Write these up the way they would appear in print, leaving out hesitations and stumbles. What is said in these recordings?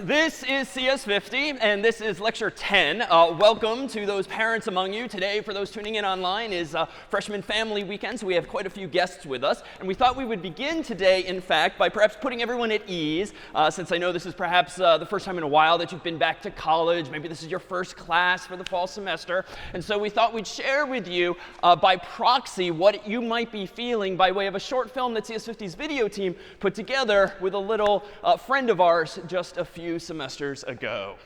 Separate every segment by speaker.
Speaker 1: this is CS50, and this is lecture 10. Welcome to those parents among you. Today, for those tuning in online, is freshman family weekend, so we have quite a few guests with us. And we thought we would begin today, in fact, by perhaps putting everyone at ease, since I know this is perhaps the first time in a while that you've been back to college. Maybe this is your first class for the fall semester. And so we thought we'd share with you, by proxy, what you might be feeling by way of a short film that CS50's video team put together with a little friend of ours just a few semesters ago.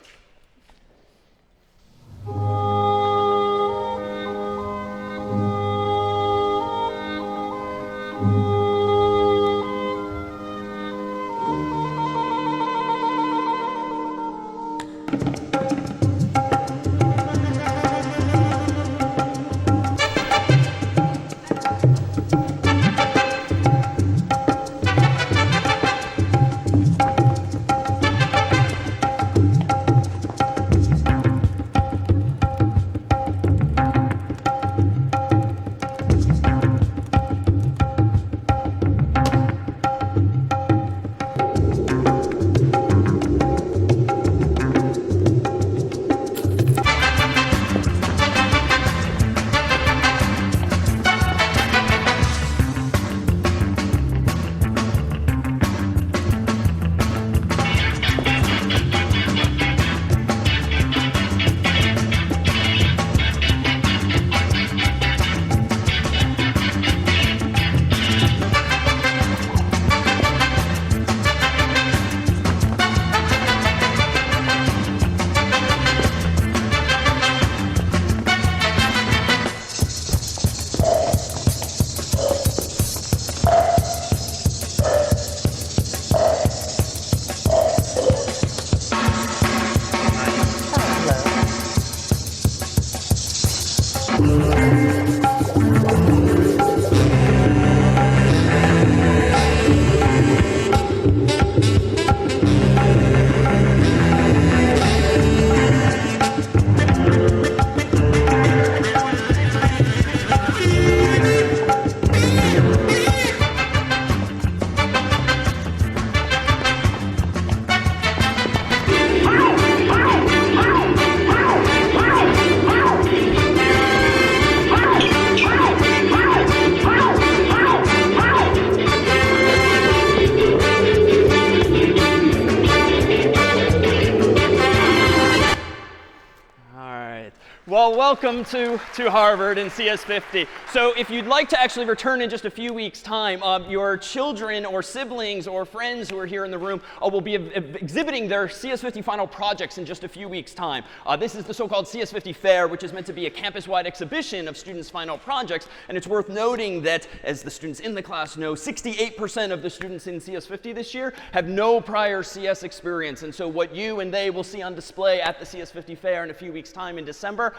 Speaker 1: Well, welcome to Harvard and CS50. So if you'd like to actually return in just a few weeks' time, your children or siblings or friends who are here in the room will be exhibiting their CS50 final projects in just a few weeks' time. This is the so-called CS50 Fair, which is meant to be a campus-wide exhibition of students' final projects. And it's worth noting that, as the students in the class know, 68% of the students in CS50 this year have no prior CS experience. And so what you and they will see on display at the CS50 Fair in a few weeks' time in December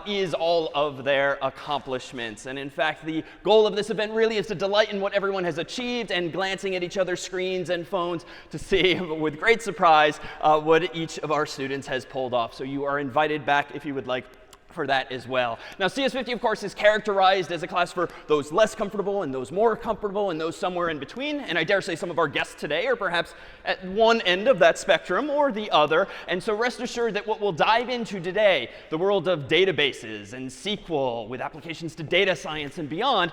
Speaker 1: is all of their accomplishments. And in fact, the goal of this event really is to delight in what everyone has achieved and glancing at each other's screens and phones to see, with great surprise, what each of our students has pulled off. So you are invited back if you would like for that as well. Now, CS50, of course, is characterized as a class for those less comfortable and those more comfortable and those somewhere in between. And I dare say some of our guests today are perhaps at one end of that spectrum or the other. And so rest assured that what we'll dive into today, the world of databases and SQL with applications to data science and beyond,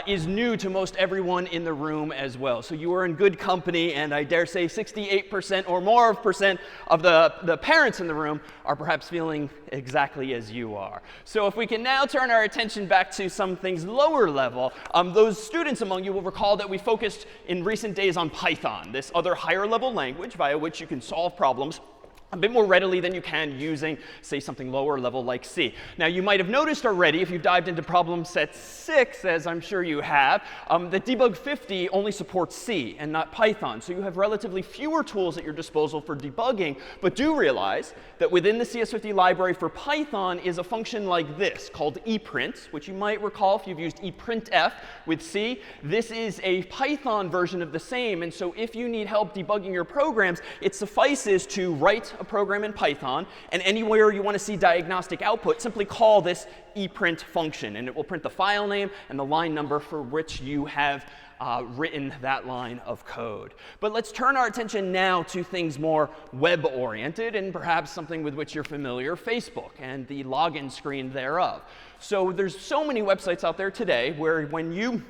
Speaker 1: is new to most everyone in the room as well. So you are in good company, and I dare say 68% or more percent of the parents in the room are perhaps feeling exactly as you are. So if we can now turn our attention back to some things lower level, those students among you will recall that we focused in recent days on Python, this other higher level language via which you can solve problems a bit more readily than you can using, say, something lower level like C. Now, you might have noticed already, if you've dived into problem set 6, as I'm sure you have, that debug 50 only supports C and not Python. So you have relatively fewer tools at your disposal for debugging. But do realize that within the CS50 library for Python is a function like this called eprint, which you might recall if you've used eprintf with C. This is a Python version of the same. And so if you need help debugging your programs, it suffices to write a program in Python, and anywhere you want to see diagnostic output, simply call this eprint function, and it will print the file name and the line number for which you have written that line of code. But let's turn our attention now to things more web-oriented and perhaps something with which you're familiar, Facebook, and the login screen thereof. So there's so many websites out there today where when you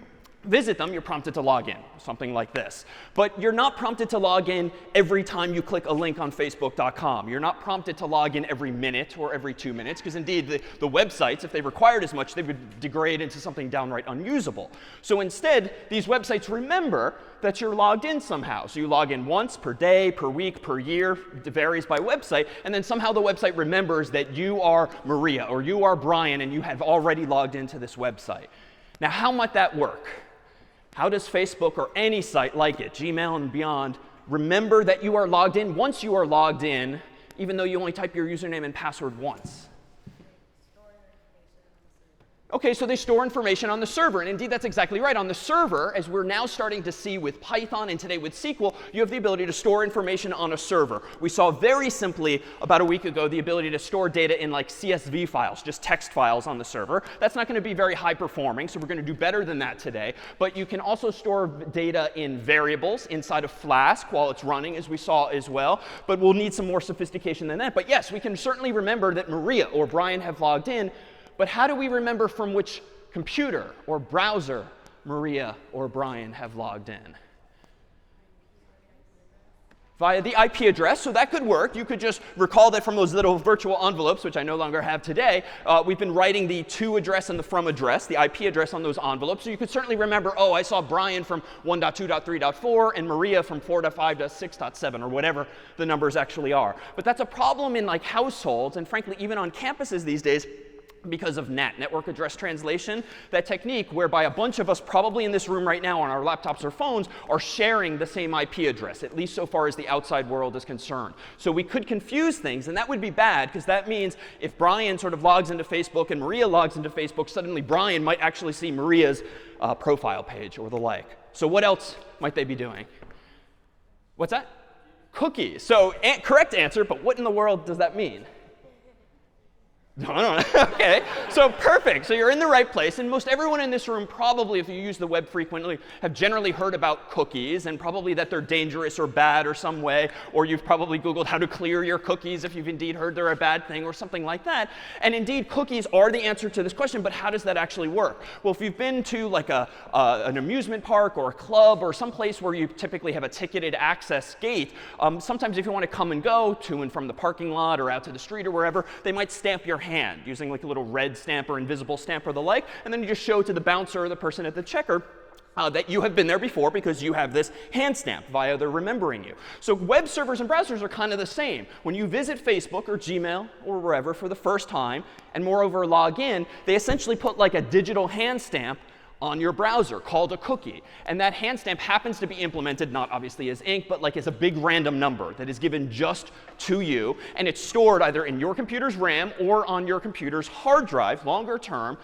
Speaker 1: visit them, you're prompted to log in, something like this. But you're not prompted to log in every time you click a link on Facebook.com. You're not prompted to log in every minute or every 2 minutes, because indeed the websites, if they required as much, they would degrade into something downright unusable. So instead, these websites remember that you're logged in somehow. So you log in once per day, per week, per year. It varies by website. And then somehow the website remembers that you are Maria or you are Brian and you have already logged into this website. Now, how might that work? How does Facebook or any site like it, Gmail and beyond, remember that you are logged in once you are logged in, even though you only type your username and password once? OK, so they store information on the server. And indeed, that's exactly right. On the server, as we're now starting to see with Python and today with SQL, you have the ability to store information on a server. We saw very simply about a week ago the ability to store data in like CSV files, just text files on the server. That's not going to be very high performing, so we're going to do better than that today. But you can also store data in variables inside of Flask while it's running, as we saw as well. But we'll need some more sophistication than that. But yes, we can certainly remember that Maria or Brian have logged in. But how do we remember from which computer or browser Maria or Brian have logged in? Via the IP address, so that could work. You could just recall that from those little virtual envelopes, which I no longer have today. We've been writing the to address and the from address, the IP address on those envelopes. So you could certainly remember, oh, I saw Brian from 1.2.3.4 and Maria from 4.5.6.7 or whatever the numbers actually are. But that's a problem in like households and frankly even on campuses these days, because of NAT, network address translation, that technique whereby a bunch of us probably in this room right now on our laptops or phones are sharing the same IP address, at least so far as the outside world is concerned. So we could confuse things, and that would be bad, because that means if Brian sort of logs into Facebook and Maria logs into Facebook, suddenly Brian might actually see Maria's profile page or the like. So what else might they be doing? What's that? Cookies. So correct answer, but what in the world does that mean? No. OK, so perfect. So you're in the right place. And most everyone in this room probably, if you use the web frequently, have generally heard about cookies and probably that they're dangerous or bad or some way. Or you've probably Googled how to clear your cookies if you've indeed heard they're a bad thing or something like that. And indeed, cookies are the answer to this question. But how does that actually work? Well, if you've been to like an amusement park or a club or some place where you typically have a ticketed access gate, sometimes if you want to come and go to and from the parking lot or out to the street or wherever, they might stamp your hand using like a little red stamp or invisible stamp or the like, and then you just show to the bouncer or the person at the checker that you have been there before because you have this hand stamp via their remembering you. So web servers and browsers are kind of the same. When you visit Facebook or Gmail or wherever for the first time and moreover log in, they essentially put like a digital hand stamp on your browser called a cookie. And that hand stamp happens to be implemented not obviously as ink, but like as a big random number that is given just to you. And it's stored either in your computer's RAM or on your computer's hard drive, longer term.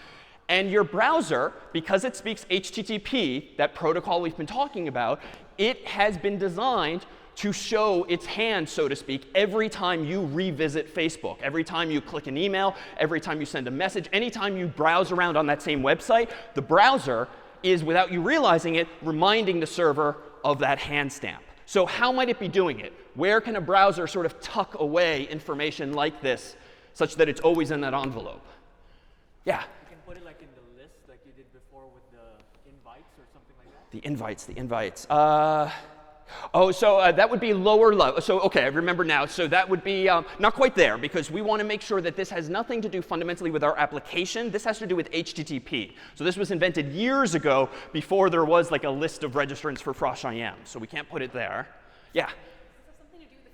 Speaker 1: And your browser, because it speaks HTTP, that protocol we've been talking about, it has been designed to show its hand, so to speak, every time you revisit Facebook, every time you click an email, every time you send a message, anytime you browse around on that same website, the browser is, without you realizing it, reminding the server of that hand stamp. So how might it be doing it? Where can a browser sort of tuck away information like this such that it's always in that envelope? Yeah?
Speaker 2: You can put it like in the list like you did before with the invites or something like that?
Speaker 1: The invites. So that would be lower level. So OK, I remember now. So that would be not quite there, because we want to make sure that this has nothing to do fundamentally with our application. This has to do with HTTP. So this was invented years ago before there was like a list of registrants for frosh.im. So we can't put it there. Yeah?
Speaker 3: Does this have something to do with the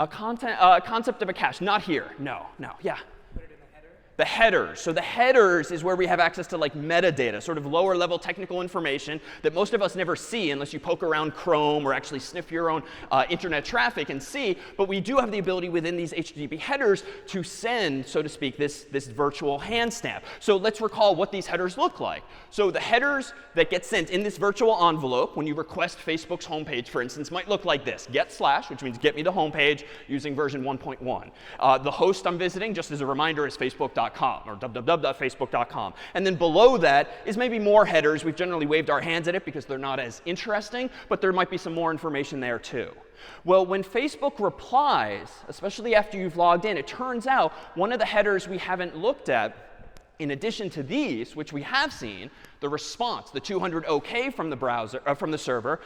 Speaker 3: concept of cache?
Speaker 1: Concept of a cache. Not here. No. Yeah?
Speaker 2: Put it in the header?
Speaker 1: The headers. So the headers is where we have access to like metadata, sort of lower level technical information that most of us never see unless you poke around Chrome or actually sniff your own internet traffic and see. But we do have the ability within these HTTP headers to send, so to speak, this virtual hand stamp. So let's recall what these headers look like. So the headers that get sent in this virtual envelope when you request Facebook's homepage, for instance, might look like this. Get /, which means get me the homepage using version 1.1. The host I'm visiting, just as a reminder, is Facebook.com. www.facebook.com or www.facebook.com. And then below that is maybe more headers. We've generally waved our hands at it because they're not as interesting, but there might be some more information there too. Well, when Facebook replies, especially after you've logged in, it turns out one of the headers we haven't looked at, in addition to these, which we have seen, the response, the 200 OK from the browser, from the server,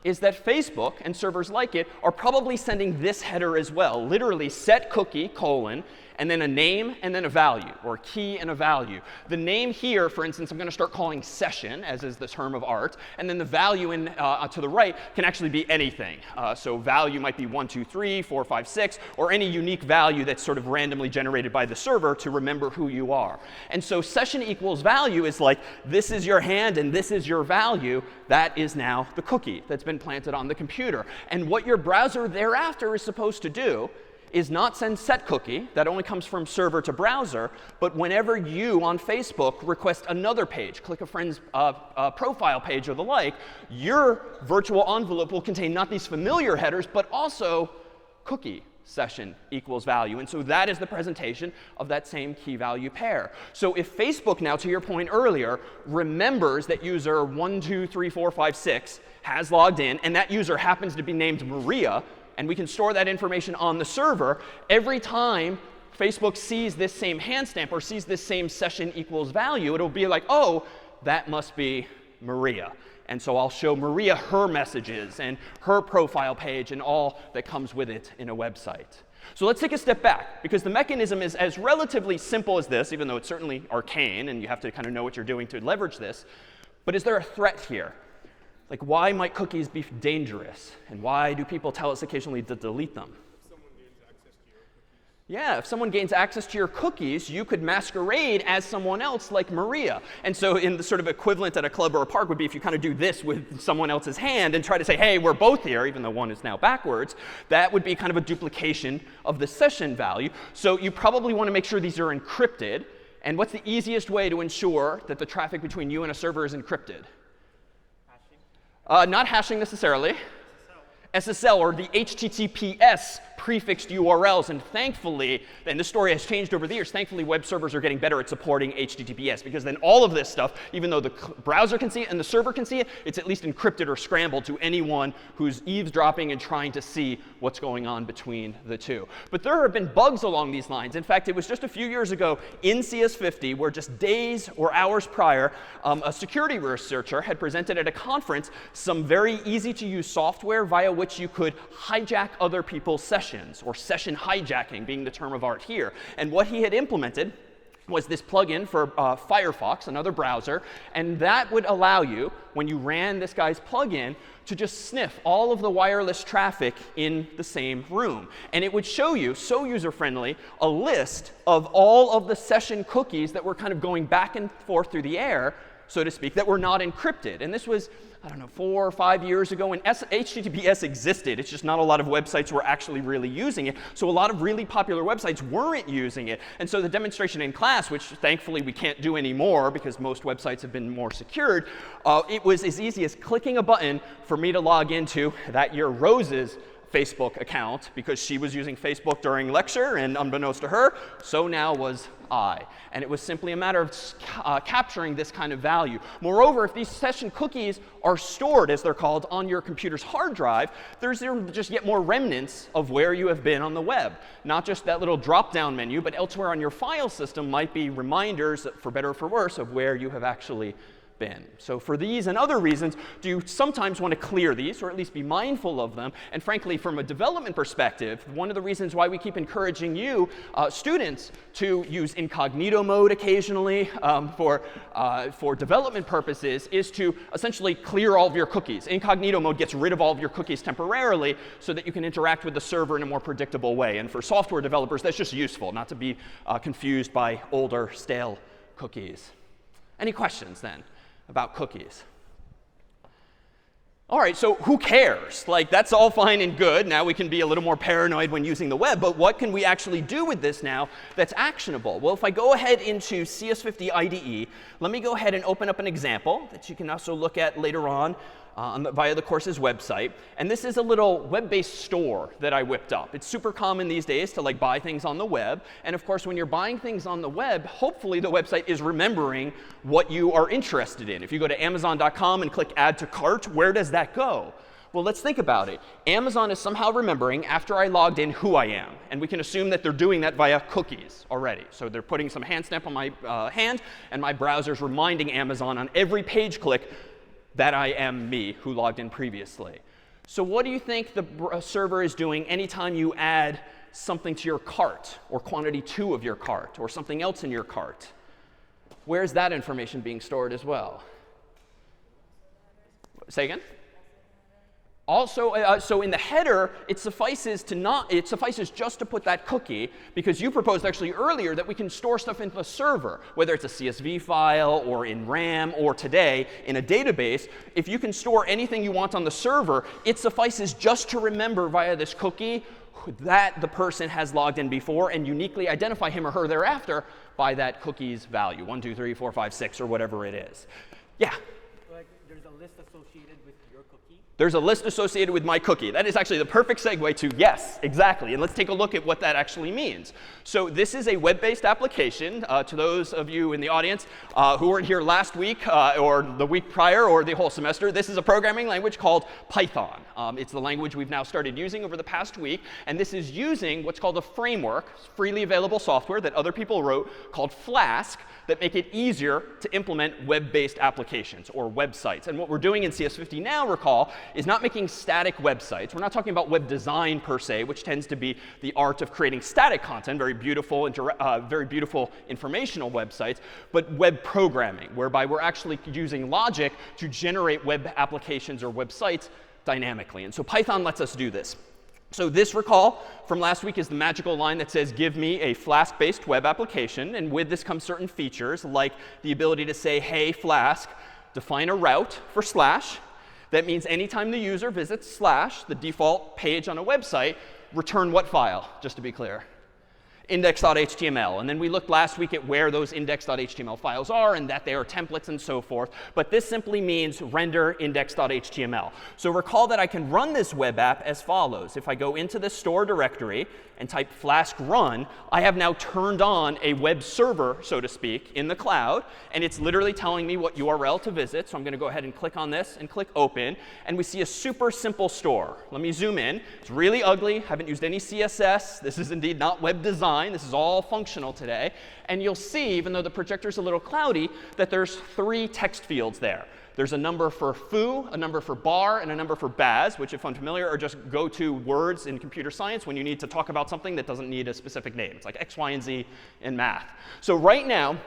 Speaker 1: is that Facebook and servers like it are probably sending this header as well, literally set cookie, colon, and then a name and then a value, or a key and a value. The name here, for instance, I'm going to start calling session, as is the term of art. And then the value to the right can actually be anything. So value might be 1, 2, 3, 4, 5, 6, or any unique value that's sort of randomly generated by the server to remember who you are. And so session equals value is like, this is your hand and this is your value. That is now the cookie that's been planted on the computer. And what your browser thereafter is supposed to do is not send set cookie, that only comes from server to browser, but whenever you on Facebook request another page, click a friend's profile page or the like, your virtual envelope will contain not these familiar headers, but also cookie session equals value. And so that is the presentation of that same key value pair. So if Facebook now, to your point earlier, remembers that user 1, 2, 3, 4, 5, 6 has logged in, and that user happens to be named Maria, and we can store that information on the server, every time Facebook sees this same hand stamp or sees this same session equals value, it'll be like, oh, that must be Maria. And so I'll show Maria her messages and her profile page and all that comes with it in a website. So let's take a step back, because the mechanism is as relatively simple as this, even though it's certainly arcane, and you have to kind of know what you're doing to leverage this. But is there a threat here? Like, why might cookies be dangerous? And why do people tell us occasionally to delete them? Yeah, if someone gains access to your cookies, you could masquerade as someone else like Maria. And so in the sort of equivalent at a club or a park would be if you kind of do this with someone else's hand and try to say, hey, we're both here, even though one is now backwards, that would be kind of a duplication of the session value. So you probably want to make sure these are encrypted. And what's the easiest way to ensure that the traffic between you and a server is encrypted? Not hashing necessarily. SSL, or the HTTPS prefixed URLs. And thankfully, and this story has changed over the years, thankfully web servers are getting better at supporting HTTPS, because then all of this stuff, even though the browser can see it and the server can see it, it's at least encrypted or scrambled to anyone who's eavesdropping and trying to see what's going on between the two. But there have been bugs along these lines. In fact, it was just a few years ago in CS50 where just days or hours prior, a security researcher had presented at a conference some very easy to use software via which you could hijack other people's sessions, or session hijacking being the term of art here. And what he had implemented was this plugin for Firefox, another browser, and that would allow you, when you ran this guy's plugin, to just sniff all of the wireless traffic in the same room. And it would show you, so user-friendly, a list of all of the session cookies that were kind of going back and forth through the air, so to speak, that were not encrypted. And this was, I don't know, 4 or 5 years ago when HTTPS existed. It's just not a lot of websites were actually really using it. So a lot of really popular websites weren't using it. And so the demonstration in class, which thankfully we can't do anymore because most websites have been more secured, it was as easy as clicking a button for me to log into that year Rose's Facebook account, because she was using Facebook during lecture, and unbeknownst to her, so now was I. And it was simply a matter of capturing this kind of value. Moreover, if these session cookies are stored, as they're called, on your computer's hard drive, there's just yet more remnants of where you have been on the web. Not just that little drop-down menu, but elsewhere on your file system might be reminders, for better or for worse, of where you have actually been. So for these and other reasons, do you sometimes want to clear these, or at least be mindful of them? And frankly, from a development perspective, one of the reasons why we keep encouraging you, students, to use incognito mode occasionally for development purposes is to essentially clear all of your cookies. Incognito mode gets rid of all of your cookies temporarily so that you can interact with the server in a more predictable way. And for software developers, that's just useful, not to be confused by older, stale cookies. Any questions then about cookies? All right, so who cares? Like, that's all fine and good. Now we can be a little more paranoid when using the web. But what can we actually do with this now that's actionable? Well, if I go ahead into CS50 IDE, let me go ahead and open up an example that you can also look at later on via the course's website. And this is a little web-based store that I whipped up. It's super common these days to buy things on the web. And of course, when you're buying things on the web, hopefully the website is remembering what you are interested in. If you go to Amazon.com and click Add to Cart, where does that go? Well, let's think about it. Amazon is somehow remembering, after I logged in, who I am. And we can assume that they're doing that via cookies already. So they're putting some hand stamp on my hand, and my browser's reminding Amazon on every page click that I am me who logged in previously. So what do you think the server is doing anytime you add something to your cart, or quantity 2 of your cart, or something else in your cart? Where's that information being stored as well? Say again? Also, so in the header, it suffices just to put that cookie, because you proposed actually earlier that we can store stuff into the server, whether it's a CSV file or in RAM or today in a database. If you can store anything you want on the server, it suffices just to remember via this cookie that the person has logged in before and uniquely identify him or her thereafter by that cookie's value, 1, 2, 3, 4, 5, 6, or whatever it is. Yeah?
Speaker 2: Like there's a list associated with your cookie?
Speaker 1: There's a list associated with my cookie. That is actually the perfect segue to yes, exactly. And let's take a look at what that actually means. So this is a web-based application. To those of you in the audience who weren't here last week or the week prior or the whole semester, this is a programming language called Python. It's the language we've now started using over the past week. And this is using what's called a framework, freely available software that other people wrote called Flask, that make it easier to implement web-based applications or websites. And what we're doing in CS50 now, recall, is not making static websites. We're not talking about web design per se, which tends to be the art of creating static content, very beautiful informational websites, but web programming, whereby we're actually using logic to generate web applications or websites dynamically. And so Python lets us do this. So this, recall, from last week is the magical line that says, give me a Flask-based web application. And with this comes certain features, like the ability to say, hey, Flask, define a route for slash. That means anytime the user visits slash, the default page on a website, return what file, just to be clear? Index.html. And then we looked last week at where those index.html files are and that they are templates and so forth. But this simply means render index.html. So recall that I can run this web app as follows. If I go into the store directory and type Flask run, I have now turned on a web server, so to speak, in the cloud. And it's literally telling me what URL to visit. So I'm going to go ahead and click on this and click open. And we see a super simple store. Let me zoom in. It's really ugly. Haven't used any CSS. This is indeed not web design. This is all functional today. And you'll see, even though the projector's a little cloudy, that there's 3 text fields there. There's a number for foo, a number for bar, and a number for baz, which, if unfamiliar, are just go-to words in computer science when you need to talk about something that doesn't need a specific name. It's like X, Y, and Z in math. So right now,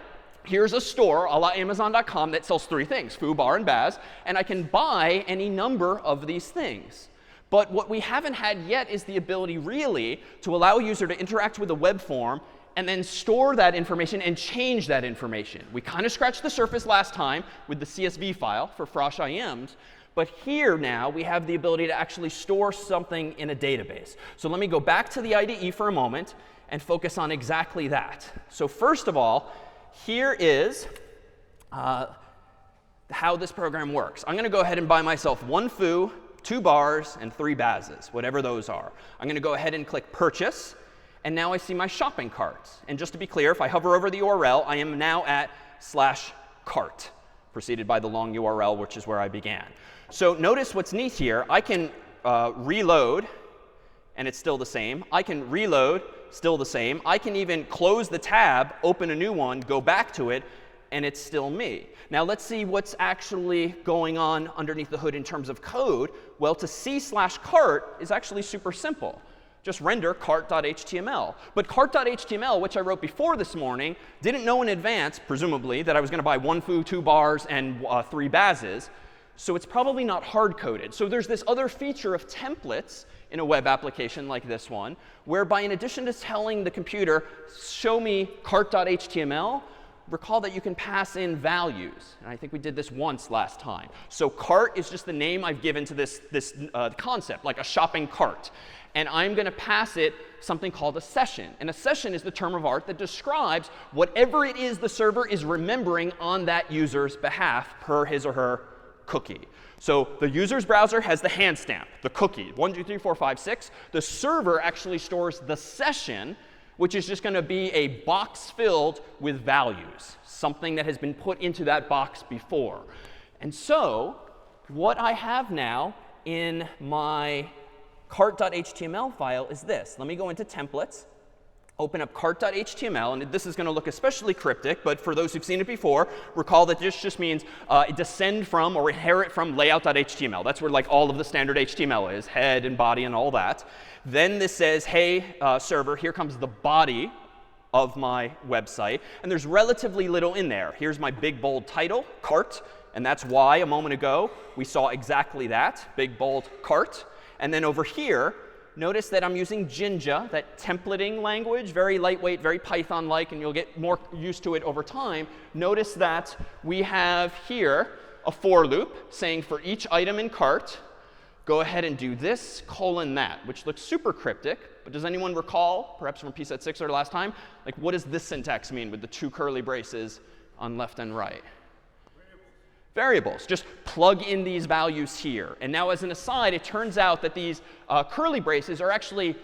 Speaker 1: here's a store, a la Amazon.com, that sells 3 things, foo, bar, and baz. And I can buy any number of these things. But what we haven't had yet is the ability, really, to allow a user to interact with a web form and then store that information and change that information. We kind of scratched the surface last time with the CSV file for frosh IMs. But here now, we have the ability to actually store something in a database. So let me go back to the IDE for a moment and focus on exactly that. So first of all, here is how this program works. I'm going to go ahead and buy myself 1 foo, 2 bars, and 3 bazes, whatever those are. I'm going to go ahead and click Purchase. And now I see my shopping cart. And just to be clear, if I hover over the URL, I am now at /cart, preceded by the long URL, which is where I began. So notice what's neat here. I can reload, and it's still the same. I can reload, still the same. I can even close the tab, open a new one, go back to it, and it's still me. Now let's see what's actually going on underneath the hood in terms of code. Well, to see /cart is actually super simple. Just render cart.html. But cart.html, which I wrote before this morning, didn't know in advance, presumably, that I was going to buy 1 foo, 2 bars, and 3 bazes. So it's probably not hard-coded. So there's this other feature of templates in a web application like this one, whereby in addition to telling the computer, show me cart.html, recall that you can pass in values. And I think we did this once last time. So cart is just the name I've given to this concept, like a shopping cart. And I'm going to pass it something called a session. And a session is the term of art that describes whatever it is the server is remembering on that user's behalf per his or her cookie. So the user's browser has the hand stamp, the cookie, 1, 2, 3, 4, 5, 6. The server actually stores the session, which is just going to be a box filled with values, something that has been put into that box before. And so what I have now in my cart.html file is this. Let me go into templates, open up cart.html, and this is going to look especially cryptic, but for those who've seen it before, recall that this just means descend from or inherit from layout.html. That's where like all of the standard HTML is, head and body and all that. Then this says, hey, server, here comes the body of my website. And there's relatively little in there. Here's my big, bold title, cart. And that's why a moment ago we saw exactly that, big, bold, cart. And then over here, notice that I'm using Jinja, that templating language, very lightweight, very Python-like, and you'll get more used to it over time. Notice that we have here a for loop saying for each item in cart, go ahead and do this, colon that, which looks super cryptic. But does anyone recall, perhaps from PSET 6 or last time, like what does this syntax mean with the 2 curly braces on left and right? Variables. Just plug in these values here. And now as an aside, it turns out that these curly braces are actually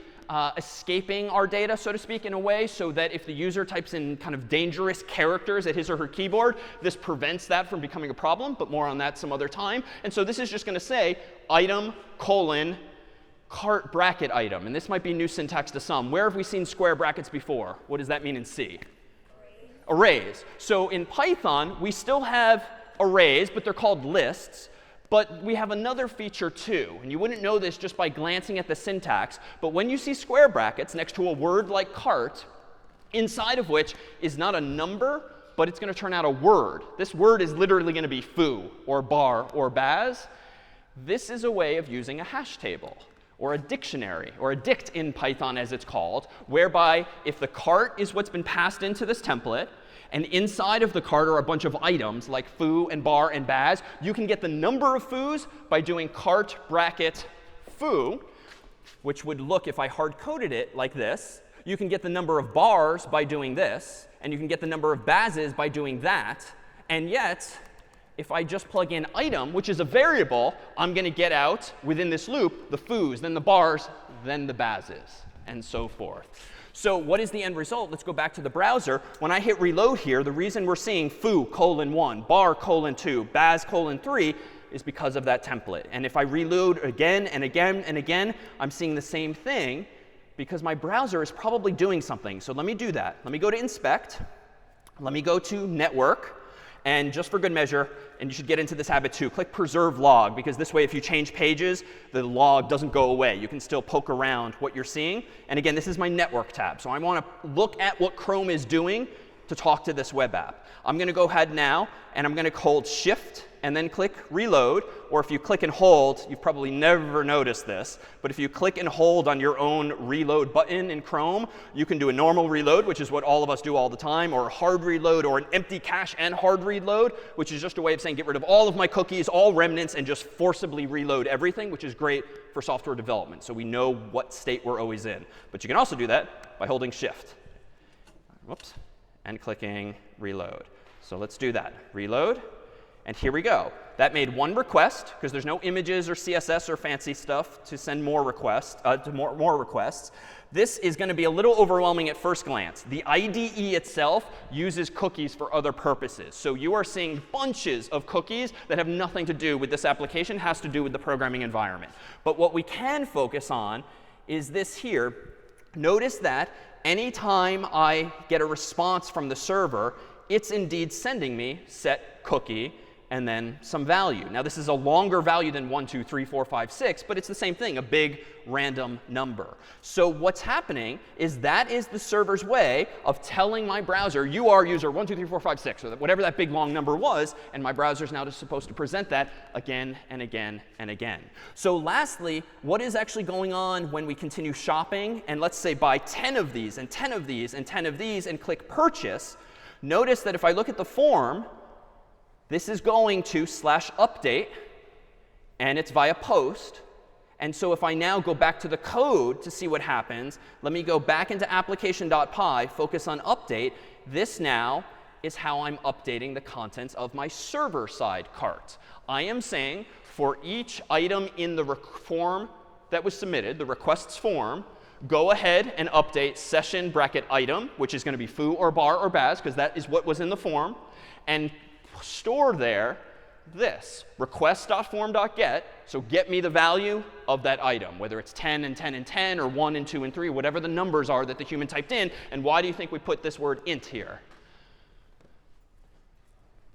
Speaker 1: escaping our data, so to speak, in a way, so that if the user types in kind of dangerous characters at his or her keyboard, this prevents that from becoming a problem, but more on that some other time. And so this is just going to say item, colon, cart bracket item. And this might be new syntax to some. Where have we seen square brackets before? What does that mean in C? Arrays. So in Python, we still have arrays, but they're called lists. But we have another feature too. And you wouldn't know this just by glancing at the syntax. But when you see square brackets next to a word like cart, inside of which is not a number, but it's going to turn out a word. This word is literally going to be foo or bar or baz. This is a way of using a hash table or a dictionary, or a dict in Python as it's called, whereby if the cart is what's been passed into this template, and inside of the cart are a bunch of items like foo and bar and baz, you can get the number of foos by doing cart bracket foo, which would look, if I hard-coded it like this, you can get the number of bars by doing this, and you can get the number of bazes by doing that. And yet, if I just plug in item, which is a variable, I'm going to get out, within this loop, the foos, then the bars, then the bazes, and so forth. So what is the end result? Let's go back to the browser. When I hit reload here, the reason we're seeing foo, colon 1, bar, colon 2, baz, colon 3, is because of that template. And if I reload again and again and again, I'm seeing the same thing because my browser is probably doing something. So let me do that. Let me go to inspect. Let me go to network. And just for good measure, and you should get into this habit too, click preserve log, because this way if you change pages, the log doesn't go away. You can still poke around what you're seeing. And again, this is my network tab. So I want to look at what Chrome is doing to talk to this web app. I'm going to go ahead now, and I'm going to hold Shift and then click reload. Or if you click and hold, you've probably never noticed this, but if you click and hold on your own reload button in Chrome, you can do a normal reload, which is what all of us do all the time, or a hard reload, or an empty cache and hard reload, which is just a way of saying get rid of all of my cookies, all remnants, and just forcibly reload everything, which is great for software development. So we know what state we're always in. But you can also do that by holding Shift. Whoops. And clicking reload. So let's do that. Reload. And here we go. That made one request, because there's no images or CSS or fancy stuff to send more requests, more requests. This is going to be a little overwhelming at first glance. The IDE itself uses cookies for other purposes. So you are seeing bunches of cookies that have nothing to do with this application, has to do with the programming environment. But what we can focus on is this here. Notice that anytime I get a response from the server, it's indeed sending me set cookie and then some value. Now, this is a longer value than 1, 2, 3, 4, 5, 6, but it's the same thing, a big random number. So what's happening is that is the server's way of telling my browser, you are user 1, 2, 3, 4, 5, 6, or whatever that big long number was, and my browser is now just supposed to present that again and again and again. So lastly, what is actually going on when we continue shopping, and let's say buy 10 of these, and 10 of these, and 10 of these, and click purchase? Notice that if I look at the form, this is going to /update, and it's via post. And so if I now go back to the code to see what happens, let me go back into application.py, focus on update. This now is how I'm updating the contents of my server-side cart. I am saying for each item in the form that was submitted, the requests form, go ahead and update session bracket item, which is going to be foo or bar or baz, because that is what was in the form, and store there this request.form.get. So get me the value of that item, whether it's 10 and 10 and 10 or 1 and 2 and 3, whatever the numbers are that the human typed in. And why do you think we put this word int here?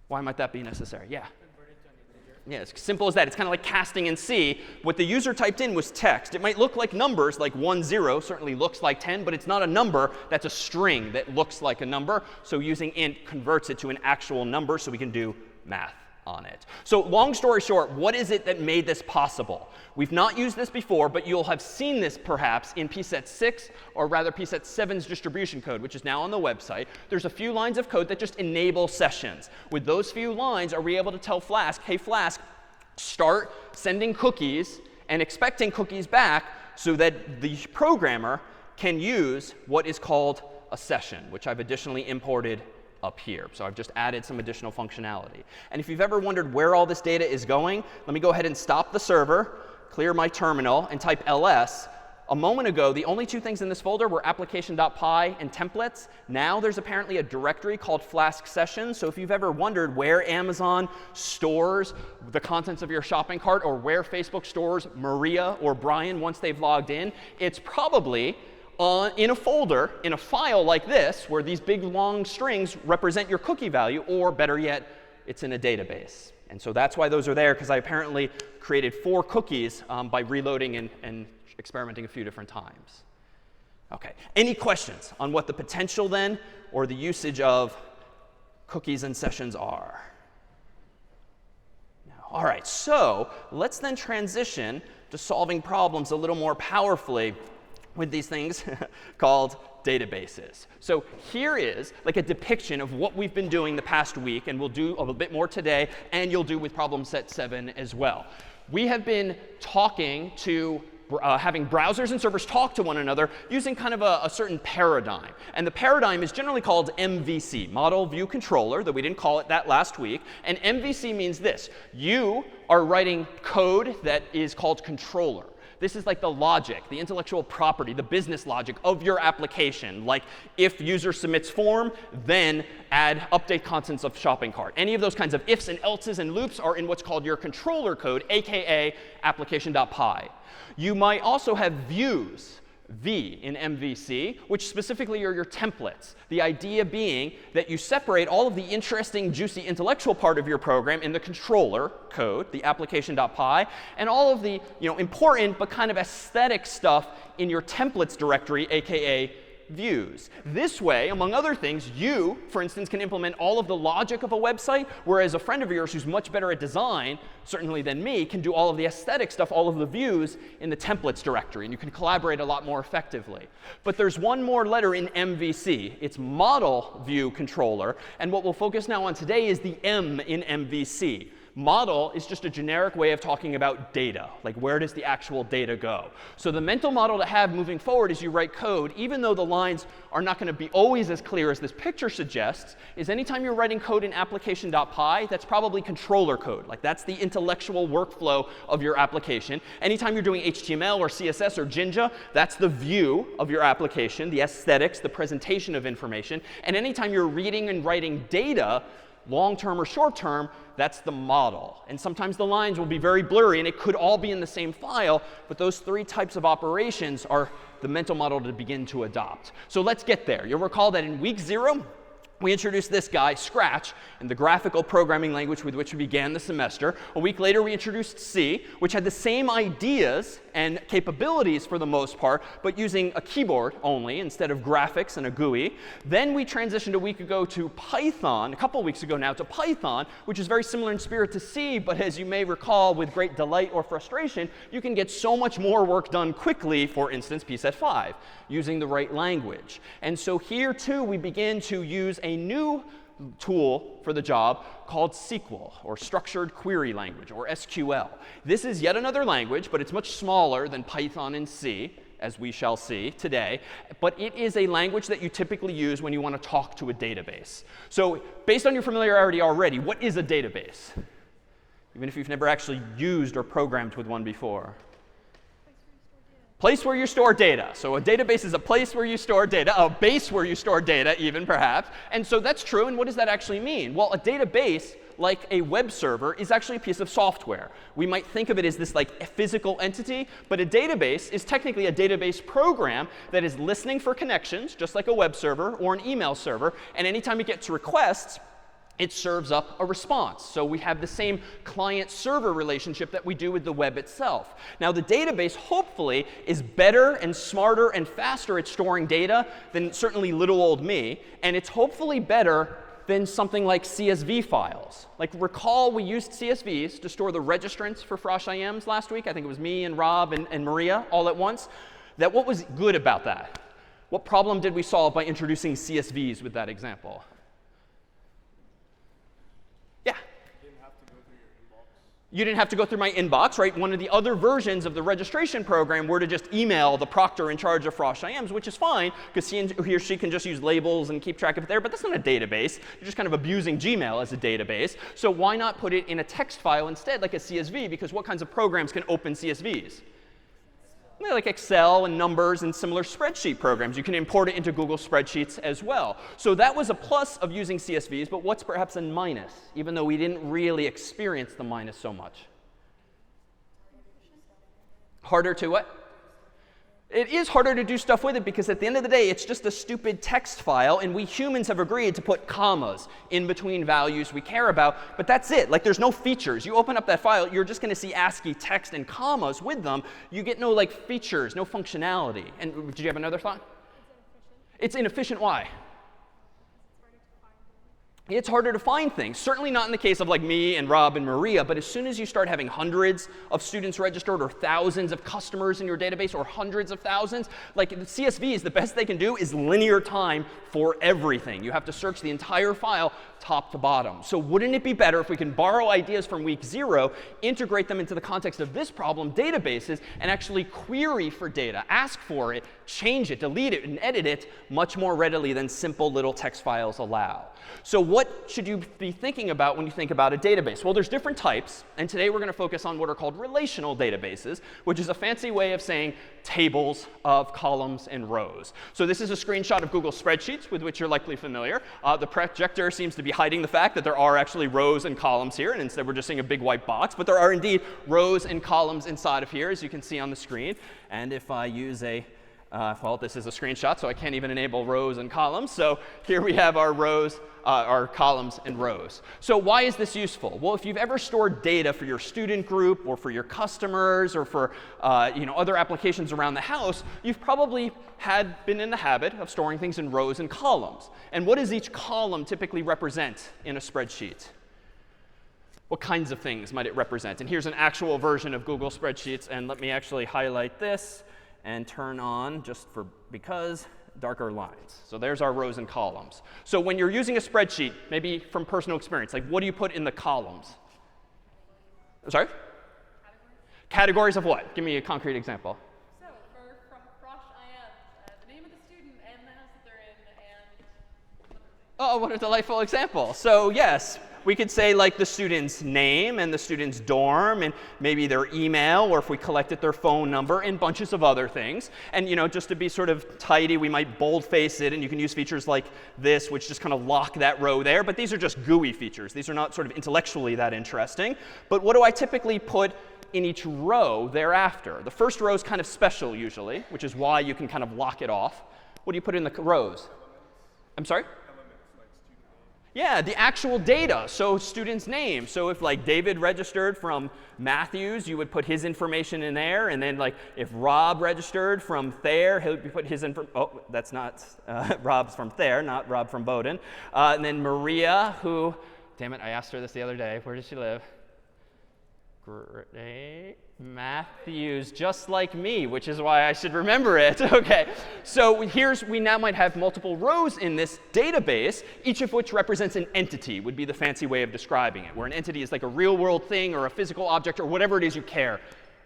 Speaker 1: Why might that be necessary? Yeah. Yeah, it's simple as that. It's kind of like casting in C. What the user typed in was text. It might look like numbers, like 1, 0 certainly looks like 10, but it's not a number. That's a string that looks like a number. So using int converts it to an actual number so we can do math on it. So long story short, what is it that made this possible? We've not used this before, but you'll have seen this perhaps in pset 6, or rather pset 7's distribution code, which is now on the website. There's a few lines of code that just enable sessions. With those few lines, are we able to tell Flask, hey, Flask, start sending cookies and expecting cookies back so that the programmer can use what is called a session, which I've additionally imported up here. So I've just added some additional functionality. And if you've ever wondered where all this data is going, let me go ahead and stop the server, clear my terminal, and type ls. A moment ago, the only two things in this folder were application.py and templates. Now there's apparently a directory called Flask Sessions. So if you've ever wondered where Amazon stores the contents of your shopping cart, or where Facebook stores Maria or Brian once they've logged in, it's probably in a folder, in a file like this, where these big long strings represent your cookie value, or better yet, it's in a database. And so that's why those are there, because I apparently created 4 cookies by reloading and experimenting a few different times. OK, any questions on what the potential then, or the usage of cookies and sessions are? No. All right, so let's then transition to solving problems a little more powerfully with these things called databases. So here is like a depiction of what we've been doing the past week, and we'll do a little bit more today, and you'll do with problem set 7 as well. We have been talking to having browsers and servers talk to one another using kind of a certain paradigm. And the paradigm is generally called MVC, Model View Controller, though we didn't call it that last week. And MVC means this. You are writing code that is called controller. This is like the logic, the intellectual property, the business logic of your application. Like if user submits form, then add update contents of shopping cart. Any of those kinds of ifs and elses and loops are in what's called your controller code, aka application.py. You might also have views, V in MVC, which specifically are your templates. The idea being that you separate all of the interesting, juicy intellectual part of your program in the controller code, the application.py, and all of the important but kind of aesthetic stuff in your templates directory, aka views. This way, among other things, you, for instance, can implement all of the logic of a website, whereas a friend of yours who's much better at design, certainly than me, can do all of the aesthetic stuff, all of the views in the templates directory. And you can collaborate a lot more effectively. But there's one more letter in MVC. It's Model View Controller. And what we'll focus now on today is the M in MVC. Model is just a generic way of talking about data, like where does the actual data go. So the mental model to have moving forward as you write code, even though the lines are not going to be always as clear as this picture suggests, is anytime you're writing code in application.py, that's probably controller code. Like that's the intellectual workflow of your application. Anytime you're doing HTML or CSS or Jinja, that's the view of your application, the aesthetics, the presentation of information. And anytime you're reading and writing data, long-term or short-term, that's the model. And sometimes the lines will be very blurry, and it could all be in the same file. But those 3 types of operations are the mental model to begin to adopt. So let's get there. You'll recall that in week 0, we introduced this guy, Scratch, in the graphical programming language with which we began the semester. A week later, we introduced C, which had the same ideas and capabilities for the most part, but using a keyboard only instead of graphics and a GUI. Then we transitioned a week ago to Python, a couple weeks ago now, to Python, which is very similar in spirit to C, but as you may recall, with great delight or frustration, you can get so much more work done quickly, for instance, pset 5, using the right language. And so here, too, we begin to use a new tool for the job called SQL, or Structured Query Language, or SQL. This is yet another language, but it's much smaller than Python and C. as we shall see today, but it is a language that you typically use when you want to talk to a database. So based on your familiarity already, what is a database? Even if you've never actually used or programmed with one before. Place where you store data. So a database is a place where you store data, a base where you store data even perhaps. And so that's true. And what does that actually mean? Well, a database, like a web server, is actually a piece of software. We might think of it as this like a physical entity, but a database is technically a database program that is listening for connections, just like a web server or an email server. And anytime it gets requests, it serves up a response. So we have the same client-server relationship that we do with the web itself. Now, the database, hopefully, is better and smarter and faster at storing data than certainly little old me. And it's hopefully better than something like CSV files. Like, recall we used CSVs to store the registrants for Frosh IMs last week. I think it was me and Rob and Maria all at once. What was good about that? What problem did we solve by introducing CSVs with that example? You didn't have to go through my inbox, right? One of the other versions of the registration program were to just email the proctor in charge of Frosh IMs, which is fine, because he or she can just use labels and keep track of it there. But that's not a database. You're just kind of abusing Gmail as a database. So why not put it in a text file instead, like a CSV? Because what kinds of programs can open CSVs? Like Excel and Numbers and similar spreadsheet programs. You can import it into Google Spreadsheets as well. So that was a plus of using CSVs, but what's perhaps a minus, even though we didn't really experience the minus so much? Harder to what? It is harder to do stuff with it because at the end of the day, it's just a stupid text file, and we humans have agreed to put commas in between values we care about, but that's it. Like, there's no features. You open up that file, you're just going to see ASCII text and commas with them. You get no, like, features, no functionality. And did you have another thought? It's inefficient. Why? It's harder to find things. Certainly not in the case of like me and Rob and Maria, but as soon as you start having hundreds of students registered or thousands of customers in your database or hundreds of thousands, like the CSVs, the best they can do is linear time for everything. You have to search the entire file top to bottom. So wouldn't it be better if we can borrow ideas from week 0, integrate them into the context of this problem, databases, and actually query for data, ask for it, change it, delete it, and edit it much more readily than simple little text files allow? So what should you be thinking about when you think about a database? Well, there's different types. And today we're going to focus on what are called relational databases, which is a fancy way of saying tables of columns and rows. So this is a screenshot of Google Spreadsheets, with which you're likely familiar. The projector seems to be hiding the fact that there are actually rows and columns here. And instead, we're just seeing a big white box. But there are indeed rows and columns inside of here, as you can see on the screen. And if I use well, this is a screenshot, so I can't even enable rows and columns. So here we have our rows, our columns and rows. So why is this useful? Well, if you've ever stored data for your student group or for your customers or for other applications around the house, you've probably been in the habit of storing things in rows and columns. And what does each column typically represent in a spreadsheet? What kinds of things might it represent? And here's an actual version of Google Spreadsheets. And let me actually highlight this and turn on, because, darker lines. So there's our rows and columns. So when you're using a spreadsheet, maybe from personal experience, like what do you put in the columns? Sorry? Categories of what? Give me a concrete example.
Speaker 3: So from Frosh IM, the name of the student and the house that they're in and
Speaker 1: Oh, what a delightful example. So yes, we could say like the student's name and the student's dorm and maybe their email, or if we collected their phone number and bunches of other things. And just to be sort of tidy, we might boldface it, and you can use features like this, which just kind of lock that row there. But these are just GUI features. These are not sort of intellectually that interesting. But what do I typically put in each row thereafter? The first row is kind of special usually, which is why you can kind of lock it off. What do you put in the rows? I'm sorry? Yeah, the actual data. So student's name. So if like David registered from Matthews, you would put his information in there. And then like if Rob registered from Thayer, he'll put his information. Oh, that's not Rob's from Thayer, not Rob from Bowdoin. And then Maria, who, damn it, I asked her this the other day. Where does she live? Great. Matthews, just like me, which is why I should remember it. OK, so we now might have multiple rows in this database, each of which represents an entity, would be the fancy way of describing it, where an entity is like a real world thing or a physical object or whatever it is you care